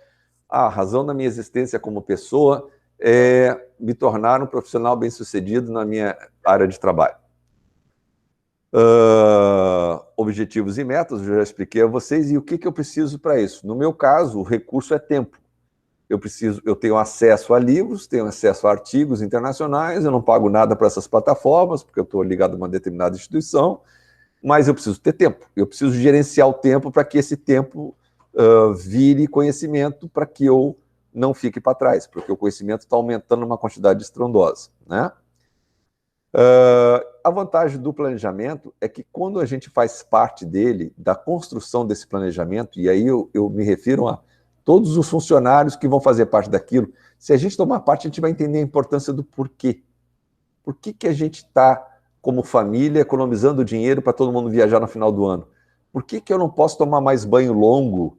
A razão da minha existência como pessoa é me tornar um profissional bem-sucedido na minha área de trabalho. Objetivos e metas, eu já expliquei a vocês, e o que eu preciso para isso? No meu caso, o recurso é tempo. Eu tenho acesso a livros, tenho acesso a artigos internacionais, eu não pago nada para essas plataformas, porque eu estou ligado a uma determinada instituição, mas eu preciso ter tempo. Eu preciso gerenciar o tempo para que esse tempo vire conhecimento, para que eu não fique para trás, porque o conhecimento está aumentando uma quantidade estrondosa, né? A vantagem do planejamento é que quando a gente faz parte dele, da construção desse planejamento, e aí eu me refiro a todos os funcionários que vão fazer parte daquilo, se a gente tomar parte, a gente vai entender a importância do porquê. Por que a gente está, como família, economizando dinheiro para todo mundo viajar no final do ano? Por que eu não posso tomar mais banho longo?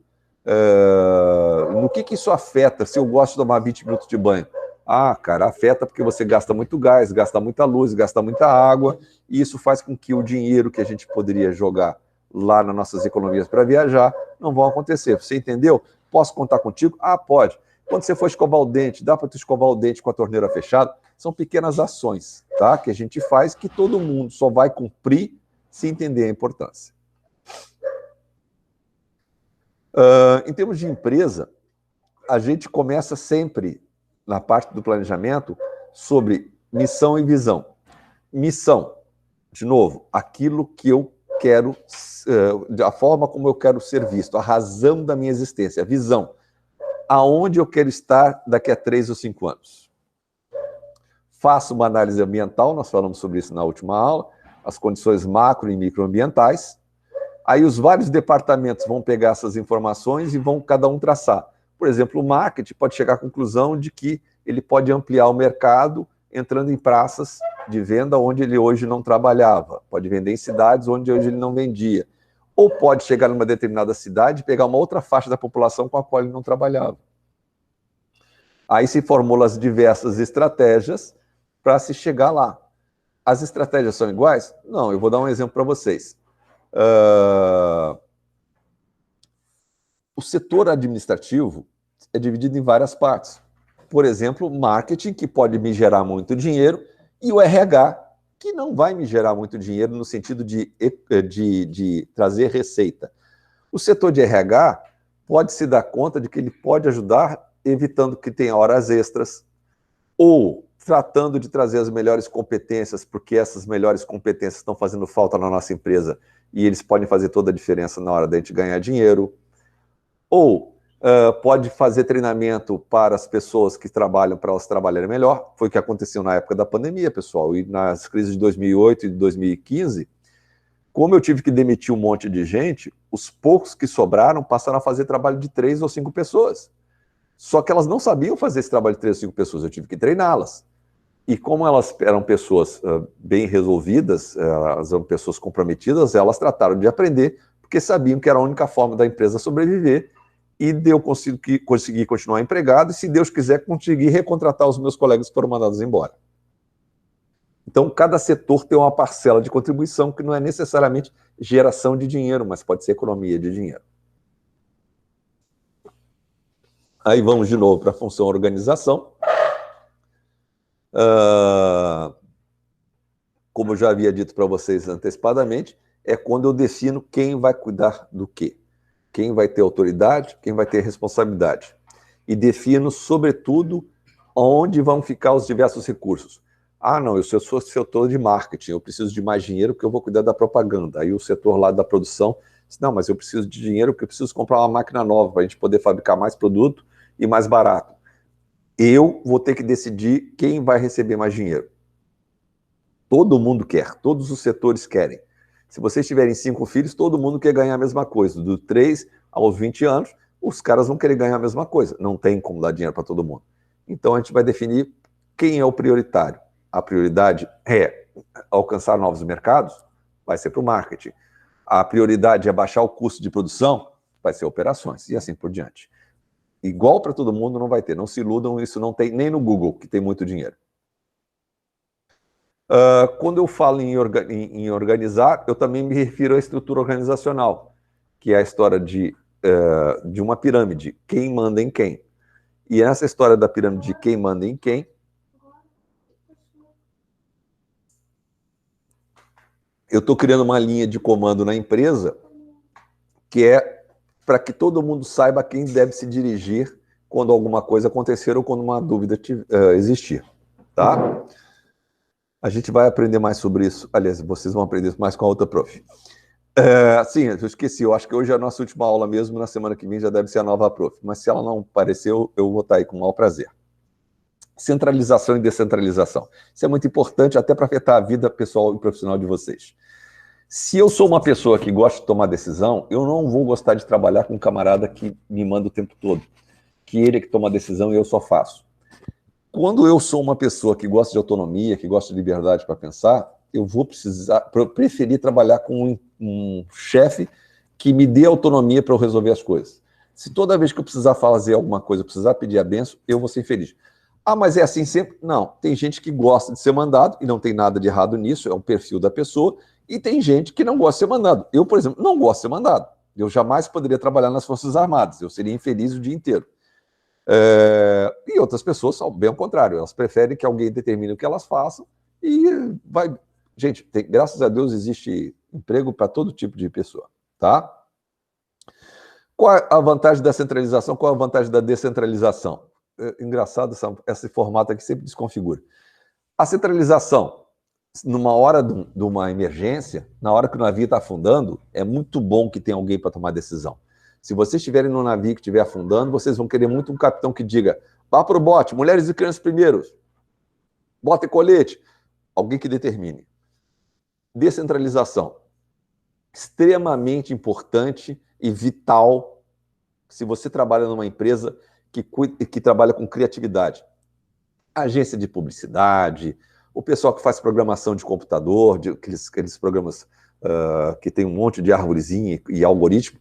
No que isso afeta se eu gosto de tomar 20 minutos de banho? Ah, cara, afeta porque você gasta muito gás, gasta muita luz, gasta muita água, e isso faz com que o dinheiro que a gente poderia jogar lá nas nossas economias para viajar não vão acontecer. Você entendeu? Posso contar contigo? Ah, pode. Quando você for escovar o dente, dá para tu escovar o dente com a torneira fechada? São pequenas ações, tá? Que a gente faz, que todo mundo só vai cumprir se entender a importância. Em termos de empresa, a gente começa sempre na parte do planejamento sobre missão e visão. Missão, de novo, aquilo que eu quero, a forma como eu quero ser visto, a razão da minha existência. A visão, aonde eu quero estar daqui a 3 ou 5 anos. Faço uma análise ambiental, nós falamos sobre isso na última aula, as condições macro e microambientais. Aí os vários departamentos vão pegar essas informações e vão cada um traçar. Por exemplo, o marketing pode chegar à conclusão de que ele pode ampliar o mercado entrando em praças de venda onde ele hoje não trabalhava. Pode vender em cidades onde hoje ele não vendia. Ou pode chegar numa determinada cidade e pegar uma outra faixa da população com a qual ele não trabalhava. Aí se formulam as diversas estratégias para se chegar lá. As estratégias são iguais? Não, eu vou dar um exemplo para vocês. O setor administrativo é dividido em várias partes. Por exemplo, marketing, que pode me gerar muito dinheiro, e o RH, que não vai me gerar muito dinheiro no sentido de trazer receita. O setor de RH pode se dar conta de que ele pode ajudar evitando que tenha horas extras, ou tratando de trazer as melhores competências, porque essas melhores competências estão fazendo falta na nossa empresa, e eles podem fazer toda a diferença na hora da gente ganhar dinheiro. Ou pode fazer treinamento para as pessoas que trabalham, para elas trabalharem melhor. Foi o que aconteceu na época da pandemia, pessoal, e nas crises de 2008 e de 2015. Como eu tive que demitir um monte de gente, os poucos que sobraram passaram a fazer trabalho de 3 ou 5 pessoas. Só que elas não sabiam fazer esse trabalho de 3 ou 5 pessoas, eu tive que treiná-las. E como elas eram pessoas bem resolvidas, elas eram pessoas comprometidas, elas trataram de aprender, porque sabiam que era a única forma da empresa sobreviver, e eu consegui continuar empregado, e se Deus quiser, conseguir recontratar os meus colegas que foram mandados embora. Então, cada setor tem uma parcela de contribuição que não é necessariamente geração de dinheiro, mas pode ser economia de dinheiro. Aí vamos de novo para a função organização. Como eu já havia dito para vocês antecipadamente, é quando eu defino quem vai cuidar do quê. Quem vai ter autoridade, quem vai ter responsabilidade. E defino, sobretudo, onde vão ficar os diversos recursos. Ah, não, eu sou setor de marketing, eu preciso de mais dinheiro porque eu vou cuidar da propaganda. Aí o setor lá da produção diz, não, mas eu preciso de dinheiro porque eu preciso comprar uma máquina nova para a gente poder fabricar mais produto e mais barato. Eu vou ter que decidir quem vai receber mais dinheiro. Todo mundo quer, todos os setores querem. Se vocês tiverem 5 filhos, todo mundo quer ganhar a mesma coisa. Do 3 aos 20 anos, os caras vão querer ganhar a mesma coisa. Não tem como dar dinheiro para todo mundo. Então a gente vai definir quem é o prioritário. A prioridade é alcançar novos mercados? Vai ser para o marketing. A prioridade é baixar o custo de produção? Vai ser operações, e assim por diante. Igual para todo mundo não vai ter. Não se iludam, isso não tem nem no Google, que tem muito dinheiro. Quando eu falo em organizar, eu também me refiro à estrutura organizacional, que é a história de uma pirâmide, quem manda em quem. E essa história da pirâmide de quem manda em quem, eu estou criando uma linha de comando na empresa que é para que todo mundo saiba a quem deve se dirigir quando alguma coisa acontecer ou quando uma dúvida existir, tá? A gente vai aprender mais sobre isso. Aliás, vocês vão aprender mais com a outra prof. Sim, eu esqueci. Eu acho que hoje é a nossa última aula mesmo. Na semana que vem já deve ser a nova prof. Mas se ela não aparecer, eu vou estar aí com o maior prazer. Centralização e descentralização. Isso é muito importante até para afetar a vida pessoal e profissional de vocês. Se eu sou uma pessoa que gosta de tomar decisão, eu não vou gostar de trabalhar com um camarada que me manda o tempo todo. Que ele é que toma a decisão e eu só faço. Quando eu sou uma pessoa que gosta de autonomia, que gosta de liberdade para pensar, eu vou preferir trabalhar com um chefe que me dê autonomia para eu resolver as coisas. Se toda vez que eu precisar fazer alguma coisa, eu precisar pedir a benção, eu vou ser infeliz. Ah, mas é assim sempre? Não. Tem gente que gosta de ser mandado, e não tem nada de errado nisso, é um perfil da pessoa, e tem gente que não gosta de ser mandado. Eu, por exemplo, não gosto de ser mandado. Eu jamais poderia trabalhar nas Forças Armadas, eu seria infeliz o dia inteiro. E outras pessoas são bem ao contrário, elas preferem que alguém determine o que elas façam e vai... Gente, graças a Deus existe emprego para todo tipo de pessoa, tá? Qual é a vantagem da centralização? Qual é a vantagem da descentralização? Engraçado, esse formato aqui sempre desconfigura. A centralização, numa hora de uma emergência, na hora que o navio está afundando, é muito bom que tenha alguém para tomar decisão. Se vocês estiverem no navio que estiver afundando, vocês vão querer muito um capitão que diga: vá para o bote, mulheres e crianças primeiros, bota e colete. Alguém que determine. Descentralização. Extremamente importante e vital se você trabalha numa empresa que trabalha com criatividade. Agência de publicidade, o pessoal que faz programação de computador, aqueles programas que tem um monte de arvorezinha e algoritmo.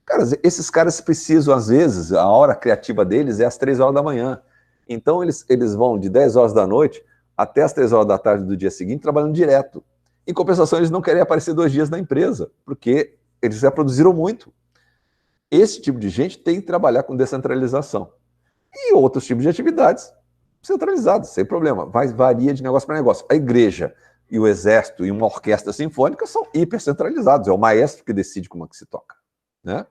Cara, esses caras precisam, às vezes, a hora criativa deles é às 3 horas da manhã. Então, eles vão de 10 horas da noite até as 3 horas da tarde do dia seguinte trabalhando direto. Em compensação, eles não querem aparecer 2 dias na empresa, porque eles já produziram muito. Esse tipo de gente tem que trabalhar com descentralização. E outros tipos de atividades centralizadas, sem problema. Varia de negócio para negócio. A igreja e o exército e uma orquestra sinfônica são hipercentralizados. É o maestro que decide como é que se toca, né?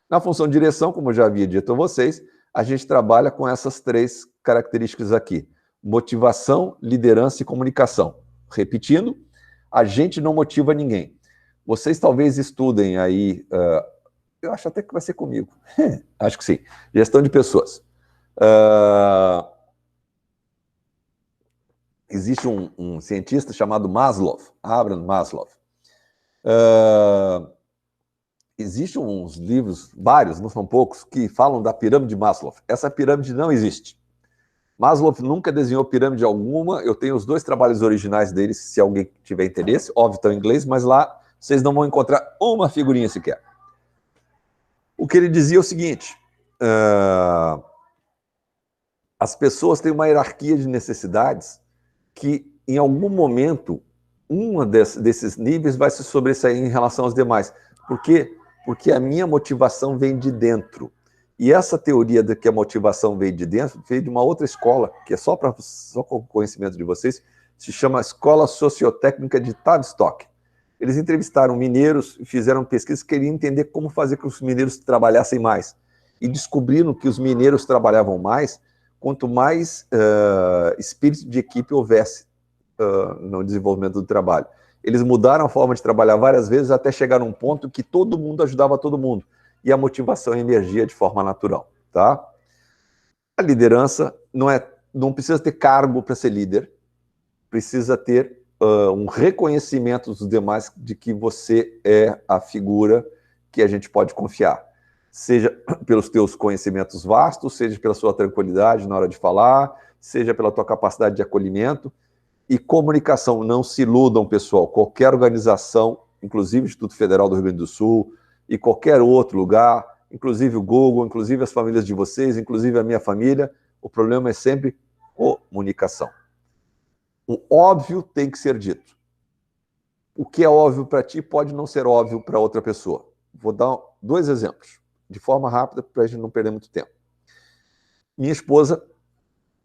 Na função de direção, como eu já havia dito a vocês, a gente trabalha com essas 3 características aqui: motivação, liderança e comunicação. Repetindo, a gente não motiva ninguém. Vocês talvez estudem aí, eu acho até que vai ser comigo, acho que sim, gestão de pessoas. Existe um cientista chamado Maslow, Abraham Maslow. Existem uns livros, vários, não são poucos, que falam da pirâmide de Maslow. Essa pirâmide não existe. Maslow nunca desenhou pirâmide alguma. Eu tenho os 2 trabalhos originais dele, se alguém tiver interesse. Óbvio, estão em inglês, mas lá vocês não vão encontrar uma figurinha sequer. O que ele dizia é o seguinte: as pessoas têm uma hierarquia de necessidades que, em algum momento, desses níveis vai se sobressair em relação aos demais. Por quê? Porque a minha motivação vem de dentro. E essa teoria de que a motivação vem de dentro veio de uma outra escola, que é só com o conhecimento de vocês, se chama Escola Sociotécnica de Tavistock. Eles entrevistaram mineiros e fizeram pesquisas que queriam entender como fazer com que os mineiros trabalhassem mais. E descobriram que os mineiros trabalhavam mais quanto mais espírito de equipe houvesse no desenvolvimento do trabalho. Eles mudaram a forma de trabalhar várias vezes até chegar num ponto que todo mundo ajudava todo mundo. E a motivação emergia de forma natural, tá? A liderança não precisa ter cargo para ser líder, precisa ter um reconhecimento dos demais de que você é a figura que a gente pode confiar. Seja pelos teus conhecimentos vastos, seja pela sua tranquilidade na hora de falar, seja pela tua capacidade de acolhimento. E comunicação, não se iludam, pessoal. Qualquer organização, inclusive o Instituto Federal do Rio Grande do Sul, e qualquer outro lugar, inclusive o Google, inclusive as famílias de vocês, inclusive a minha família, o problema é sempre comunicação. O óbvio tem que ser dito. O que é óbvio para ti pode não ser óbvio para outra pessoa. Vou dar 2 exemplos, de forma rápida, para a gente não perder muito tempo. Minha esposa,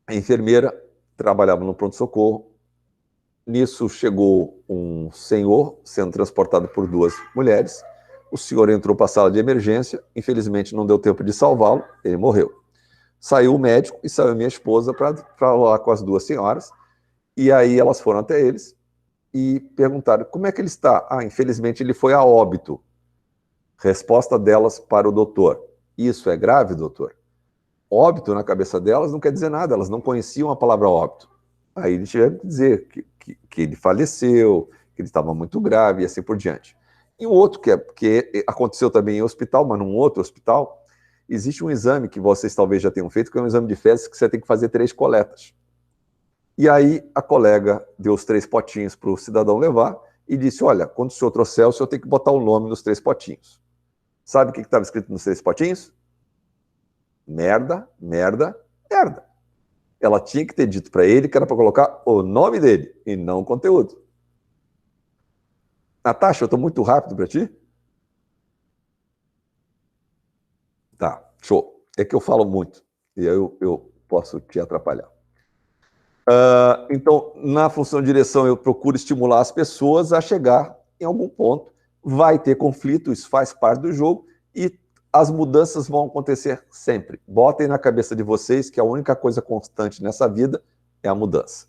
a enfermeira, trabalhava no pronto-socorro. Nisso chegou um senhor sendo transportado por 2 mulheres. O senhor entrou para a sala de emergência, infelizmente não deu tempo de salvá-lo, ele morreu. Saiu o médico e saiu minha esposa para falar com as 2 senhoras, e aí elas foram até eles e perguntaram, como é que ele está? Infelizmente ele foi a óbito. Resposta delas para o doutor, isso é grave, doutor? Óbito na cabeça delas não quer dizer nada, elas não conheciam a palavra óbito. Aí eles tiveram que dizer que ele faleceu, que ele estava muito grave e assim por diante. E um outro que aconteceu também em hospital, mas num outro hospital, existe um exame que vocês talvez já tenham feito, que é um exame de fezes que você tem que fazer 3 coletas. E aí a colega deu os 3 potinhos para o cidadão levar e disse, olha, quando o senhor trouxer, o senhor tem que botar o nome nos 3 potinhos. Sabe o que estava escrito nos 3 potinhos? Merda, merda, merda. Ela tinha que ter dito para ele que era para colocar o nome dele e não o conteúdo. Natasha, eu estou muito rápido para ti? Tá, show. É que eu falo muito e eu posso te atrapalhar. Então, na função de direção, eu procuro estimular as pessoas a chegar em algum ponto. Vai ter conflito, isso faz parte do jogo e as mudanças vão acontecer sempre. Botem na cabeça de vocês que a única coisa constante nessa vida é a mudança.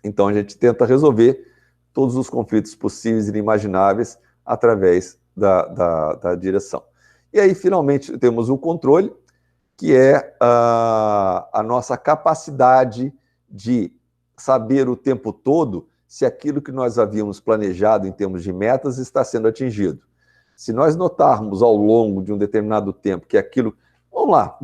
Então, a gente tenta resolver todos os conflitos possíveis e inimagináveis através da direção. E aí, finalmente, temos o controle, que é a nossa capacidade de saber o tempo todo se aquilo que nós havíamos planejado em termos de metas está sendo atingido. Se nós notarmos ao longo de um determinado tempo que aquilo... Vamos lá,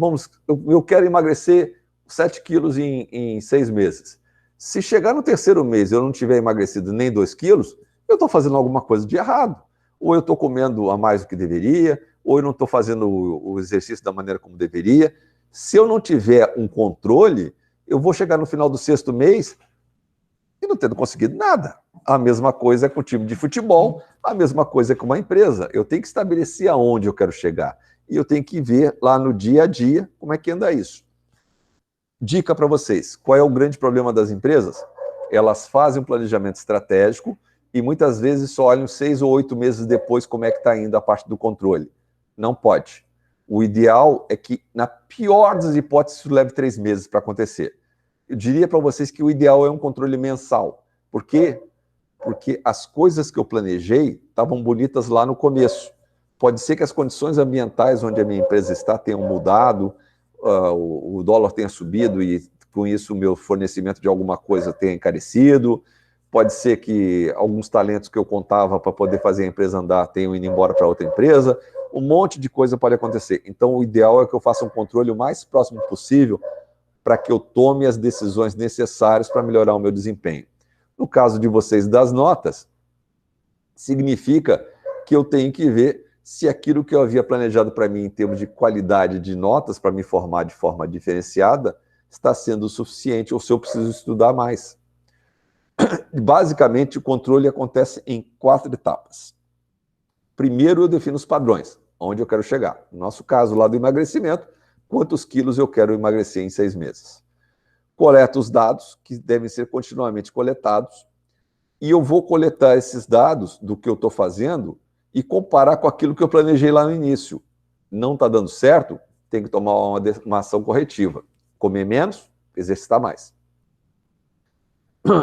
eu quero emagrecer 7 quilos em 6 meses. Se chegar no 3º mês e eu não tiver emagrecido nem 2 quilos, eu estou fazendo alguma coisa de errado. Ou eu estou comendo a mais do que deveria, ou eu não estou fazendo o exercício da maneira como deveria. Se eu não tiver um controle, eu vou chegar no final do 6º mês e não tendo conseguido nada. A mesma coisa com o time de futebol, a mesma coisa com uma empresa. Eu tenho que estabelecer aonde eu quero chegar. E eu tenho que ver lá no dia a dia como é que anda isso. Dica para vocês, qual é o grande problema das empresas? Elas fazem um planejamento estratégico e muitas vezes só olham 6 ou 8 meses depois como é que está indo a parte do controle. Não pode. O ideal é que, na pior das hipóteses, isso leve 3 meses para acontecer. Eu diria para vocês que o ideal é um controle mensal. Por quê? Porque as coisas que eu planejei estavam bonitas lá no começo. Pode ser que as condições ambientais onde a minha empresa está tenham mudado, o dólar tenha subido e, com isso, o meu fornecimento de alguma coisa tenha encarecido. Pode ser que alguns talentos que eu contava para poder fazer a empresa andar tenham ido embora para outra empresa. Um monte de coisa pode acontecer. Então, o ideal é que eu faça um controle o mais próximo possível para que eu tome as decisões necessárias para melhorar o meu desempenho. No caso de vocês das notas, significa que eu tenho que ver se aquilo que eu havia planejado para mim em termos de qualidade de notas para me formar de forma diferenciada está sendo suficiente ou se eu preciso estudar mais. Basicamente, o controle acontece em 4 etapas. Primeiro, eu defino os padrões, onde eu quero chegar. No nosso caso, lá do emagrecimento, quantos quilos eu quero emagrecer em 6 meses. Coleto os dados, que devem ser continuamente coletados, e eu vou coletar esses dados do que eu estou fazendo e comparar com aquilo que eu planejei lá no início. Não está dando certo? Tem que tomar uma ação corretiva. Comer menos, exercitar mais.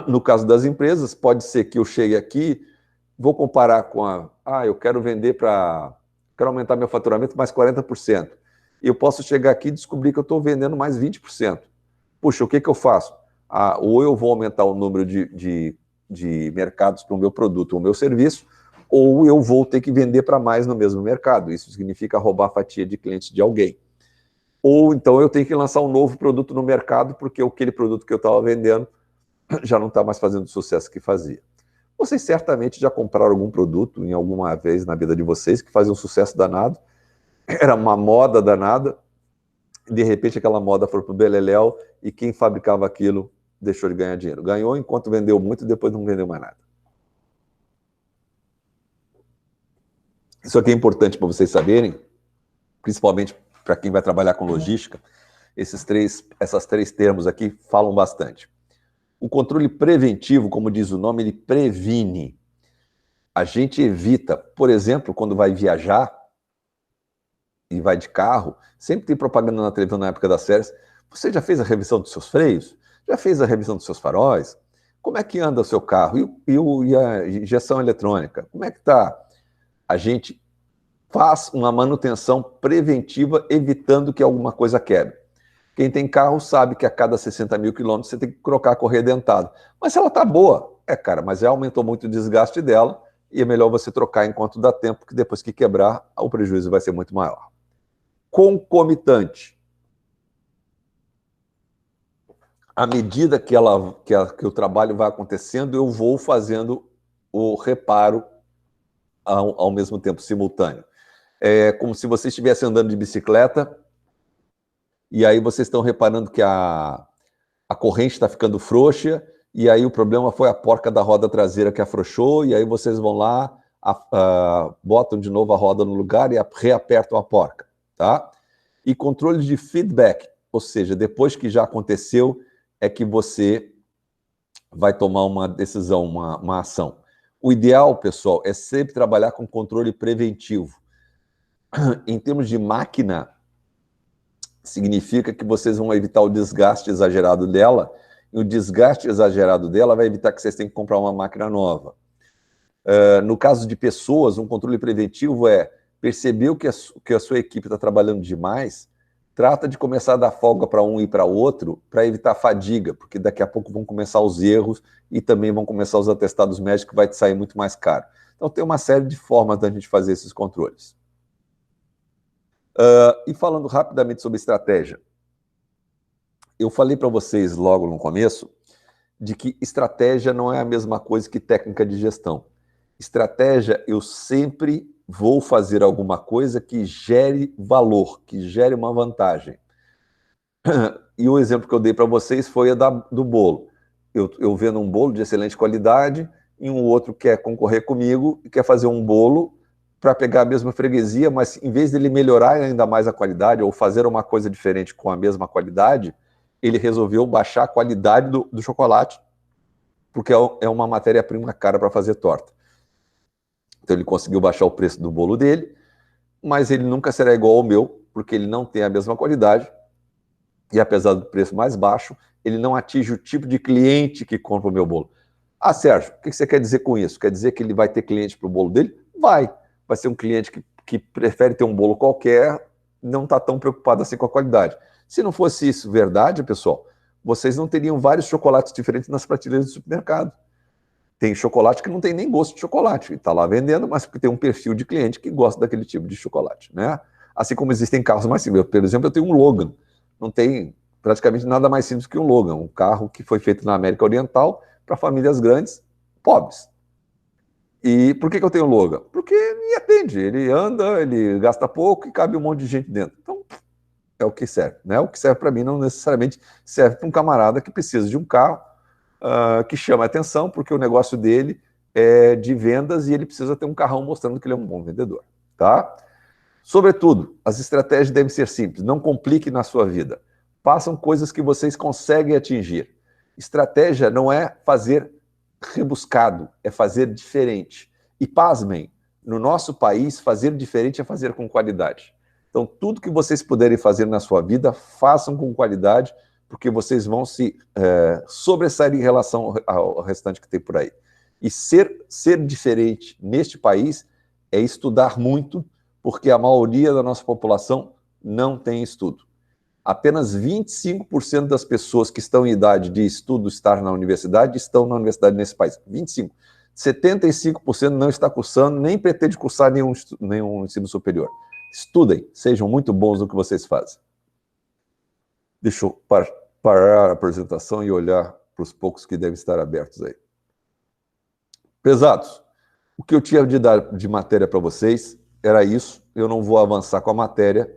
No caso das empresas, pode ser que eu chegue aqui, vou comparar com eu quero vender quero aumentar meu faturamento mais 40%. E eu posso chegar aqui e descobrir que eu estou vendendo mais 20%. Puxa, o que eu faço? Ou eu vou aumentar o número de mercados para o meu produto ou o meu serviço, ou eu vou ter que vender para mais no mesmo mercado. Isso significa roubar fatia de clientes de alguém. Ou então eu tenho que lançar um novo produto no mercado, porque aquele produto que eu estava vendendo já não está mais fazendo o sucesso que fazia. Vocês certamente já compraram algum produto em alguma vez na vida de vocês que fazia um sucesso danado, era uma moda danada, de repente aquela moda foi para o beleléu e quem fabricava aquilo deixou de ganhar dinheiro. Ganhou enquanto vendeu muito e depois não vendeu mais nada. Isso aqui é importante para vocês saberem, principalmente para quem vai trabalhar com logística. Essas três termos aqui falam bastante. O controle preventivo, como diz o nome, ele previne. A gente evita, por exemplo, quando vai viajar e vai de carro, sempre tem propaganda na televisão na época das férias. Você já fez a revisão dos seus freios? Já fez a revisão dos seus faróis? Como é que anda o seu carro? E a injeção eletrônica? Como é que está? A gente faz uma manutenção preventiva, evitando que alguma coisa quebre. Quem tem carro sabe que a cada 60 mil quilômetros você tem que trocar a correia dentada. Mas ela está boa. Cara, mas aumentou muito o desgaste dela e é melhor você trocar enquanto dá tempo, porque depois que quebrar, o prejuízo vai ser muito maior. Concomitante. À medida que o trabalho vai acontecendo, eu vou fazendo o reparo ao mesmo tempo, simultâneo. É como se você estivesse andando de bicicleta e aí vocês estão reparando que a corrente está ficando frouxa e aí o problema foi a porca da roda traseira que afrouxou e aí vocês vão lá, botam de novo a roda no lugar e reapertam a porca, tá? E controle de feedback, ou seja, depois que já aconteceu, é que você vai tomar uma decisão, uma ação. O ideal, pessoal, é sempre trabalhar com controle preventivo. Em termos de máquina, significa que vocês vão evitar o desgaste exagerado dela, e o desgaste exagerado dela vai evitar que vocês tenham que comprar uma máquina nova. No caso de pessoas, um controle preventivo é perceber que a sua equipe está trabalhando demais, trata de começar a dar folga para um e para outro, para evitar fadiga, porque daqui a pouco vão começar os erros e também vão começar os atestados médicos, que vai te sair muito mais caro. Então tem uma série de formas da gente fazer esses controles. E falando rapidamente sobre estratégia, eu falei para vocês logo no começo de que estratégia não é a mesma coisa que técnica de gestão. Estratégia, eu sempre vou fazer alguma coisa que gere valor, que gere uma vantagem. E o exemplo que eu dei para vocês foi do bolo. Eu vendo um bolo de excelente qualidade e um outro quer concorrer comigo e quer fazer um bolo para pegar a mesma freguesia, mas em vez dele melhorar ainda mais a qualidade ou fazer uma coisa diferente com a mesma qualidade, ele resolveu baixar a qualidade do chocolate, porque é uma matéria-prima cara para fazer torta. Então ele conseguiu baixar o preço do bolo dele, mas ele nunca será igual ao meu, porque ele não tem a mesma qualidade, e apesar do preço mais baixo, ele não atinge o tipo de cliente que compra o meu bolo. Ah, Sérgio, o que você quer dizer com isso? Quer dizer que ele vai ter cliente para o bolo dele? Vai ser um cliente que prefere ter um bolo qualquer, não está tão preocupado assim com a qualidade. Se não fosse isso verdade, pessoal, vocês não teriam vários chocolates diferentes nas prateleiras do supermercado. Tem chocolate que não tem nem gosto de chocolate, está lá vendendo, mas porque tem um perfil de cliente que gosta daquele tipo de chocolate, né? Assim como existem carros mais simples. Por exemplo, eu tenho um Logan. Não tem praticamente nada mais simples que um Logan, um carro que foi feito na América Oriental para famílias grandes, pobres. E por que eu tenho um Logan? Porque me atende, ele anda, ele gasta pouco e cabe um monte de gente dentro. Então, é o que serve, né? O que serve para mim não necessariamente serve para um camarada que precisa de um carro que chama a atenção, porque o negócio dele é de vendas e ele precisa ter um carrão mostrando que ele é um bom vendedor, tá? Sobretudo, as estratégias devem ser simples, não compliquem na sua vida. Façam coisas que vocês conseguem atingir. Estratégia não é fazer rebuscado, é fazer diferente. E pasmem, no nosso país, fazer diferente é fazer com qualidade. Então, tudo que vocês puderem fazer na sua vida, façam com qualidade, porque vocês vão se sobressair em relação ao restante que tem por aí. E ser diferente neste país é estudar muito, porque a maioria da nossa população não tem estudo. Apenas 25% das pessoas que estão em idade de estudo, estar na universidade, estão na universidade nesse país. 25%. 75% não está cursando, nem pretende cursar nenhum ensino superior. Estudem, sejam muito bons no que vocês fazem. Deixa eu parar a apresentação e olhar para os poucos que devem estar abertos aí. Pesados, o que eu tinha de dar de matéria para vocês era isso. Eu não vou avançar com a matéria,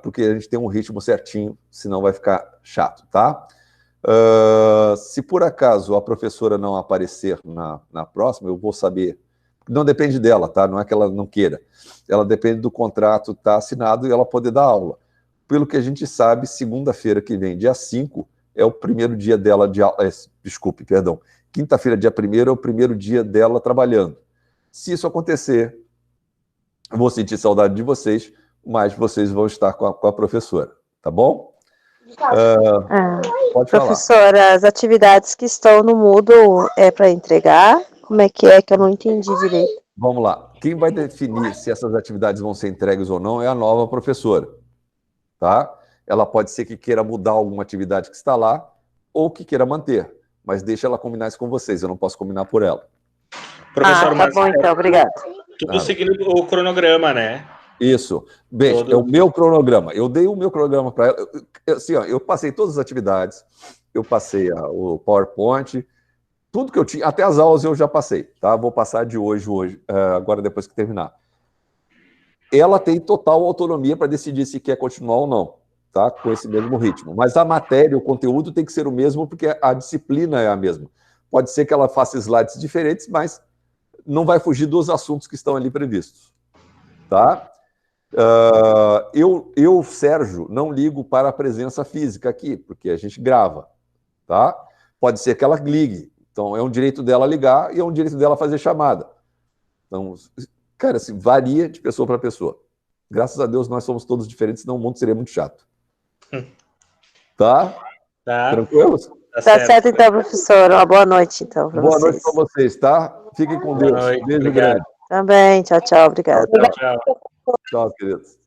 porque a gente tem um ritmo certinho, senão vai ficar chato, tá? Se por acaso a professora não aparecer na próxima, eu vou saber. Não depende dela, tá? Não é que ela não queira. Ela depende do contrato estar assinado e ela poder dar aula. Pelo que a gente sabe, segunda-feira que vem, dia 5, é o primeiro dia dela de aula. Desculpe, perdão. Quinta-feira, dia 1º, é o primeiro dia dela trabalhando. Se isso acontecer, eu vou sentir saudade de vocês, mas vocês vão estar com a professora, tá bom? Pode professora, falar. as atividades que estão no Moodle é para entregar? Como é que eu não entendi direito? Vamos lá. Quem vai definir se essas atividades vão ser entregues ou não é a nova professora, tá? Ela pode ser que queira mudar alguma atividade que está lá ou que queira manter, mas deixa ela combinar isso com vocês, eu não posso combinar por ela. Professor, tá bom então, obrigado. Tudo seguindo o cronograma, né? Isso. Bem, é o meu cronograma. Eu dei o meu cronograma para ela. Assim, ó, eu passei todas as atividades, eu passei o PowerPoint, tudo que eu tinha, até as aulas eu já passei, tá? Vou passar de hoje, agora depois que terminar. Ela tem total autonomia para decidir se quer continuar ou não, tá? Com esse mesmo ritmo. Mas a matéria, o conteúdo tem que ser o mesmo, porque a disciplina é a mesma. Pode ser que ela faça slides diferentes, mas não vai fugir dos assuntos que estão ali previstos, tá? Eu, Sérgio, não ligo para a presença física aqui, porque a gente grava, tá? Pode ser que ela ligue, então é um direito dela ligar e é um direito dela fazer chamada. Então, cara, assim, varia de pessoa para pessoa. Graças a Deus nós somos todos diferentes, senão o mundo seria muito chato. Tá? Tranquilos? Tá certo então, professor. Uma boa noite, então, para vocês. Boa noite para vocês, tá? Fiquem com Deus. Beijo grande. Também. Tchau, tchau. Obrigado. Tchau, queridos.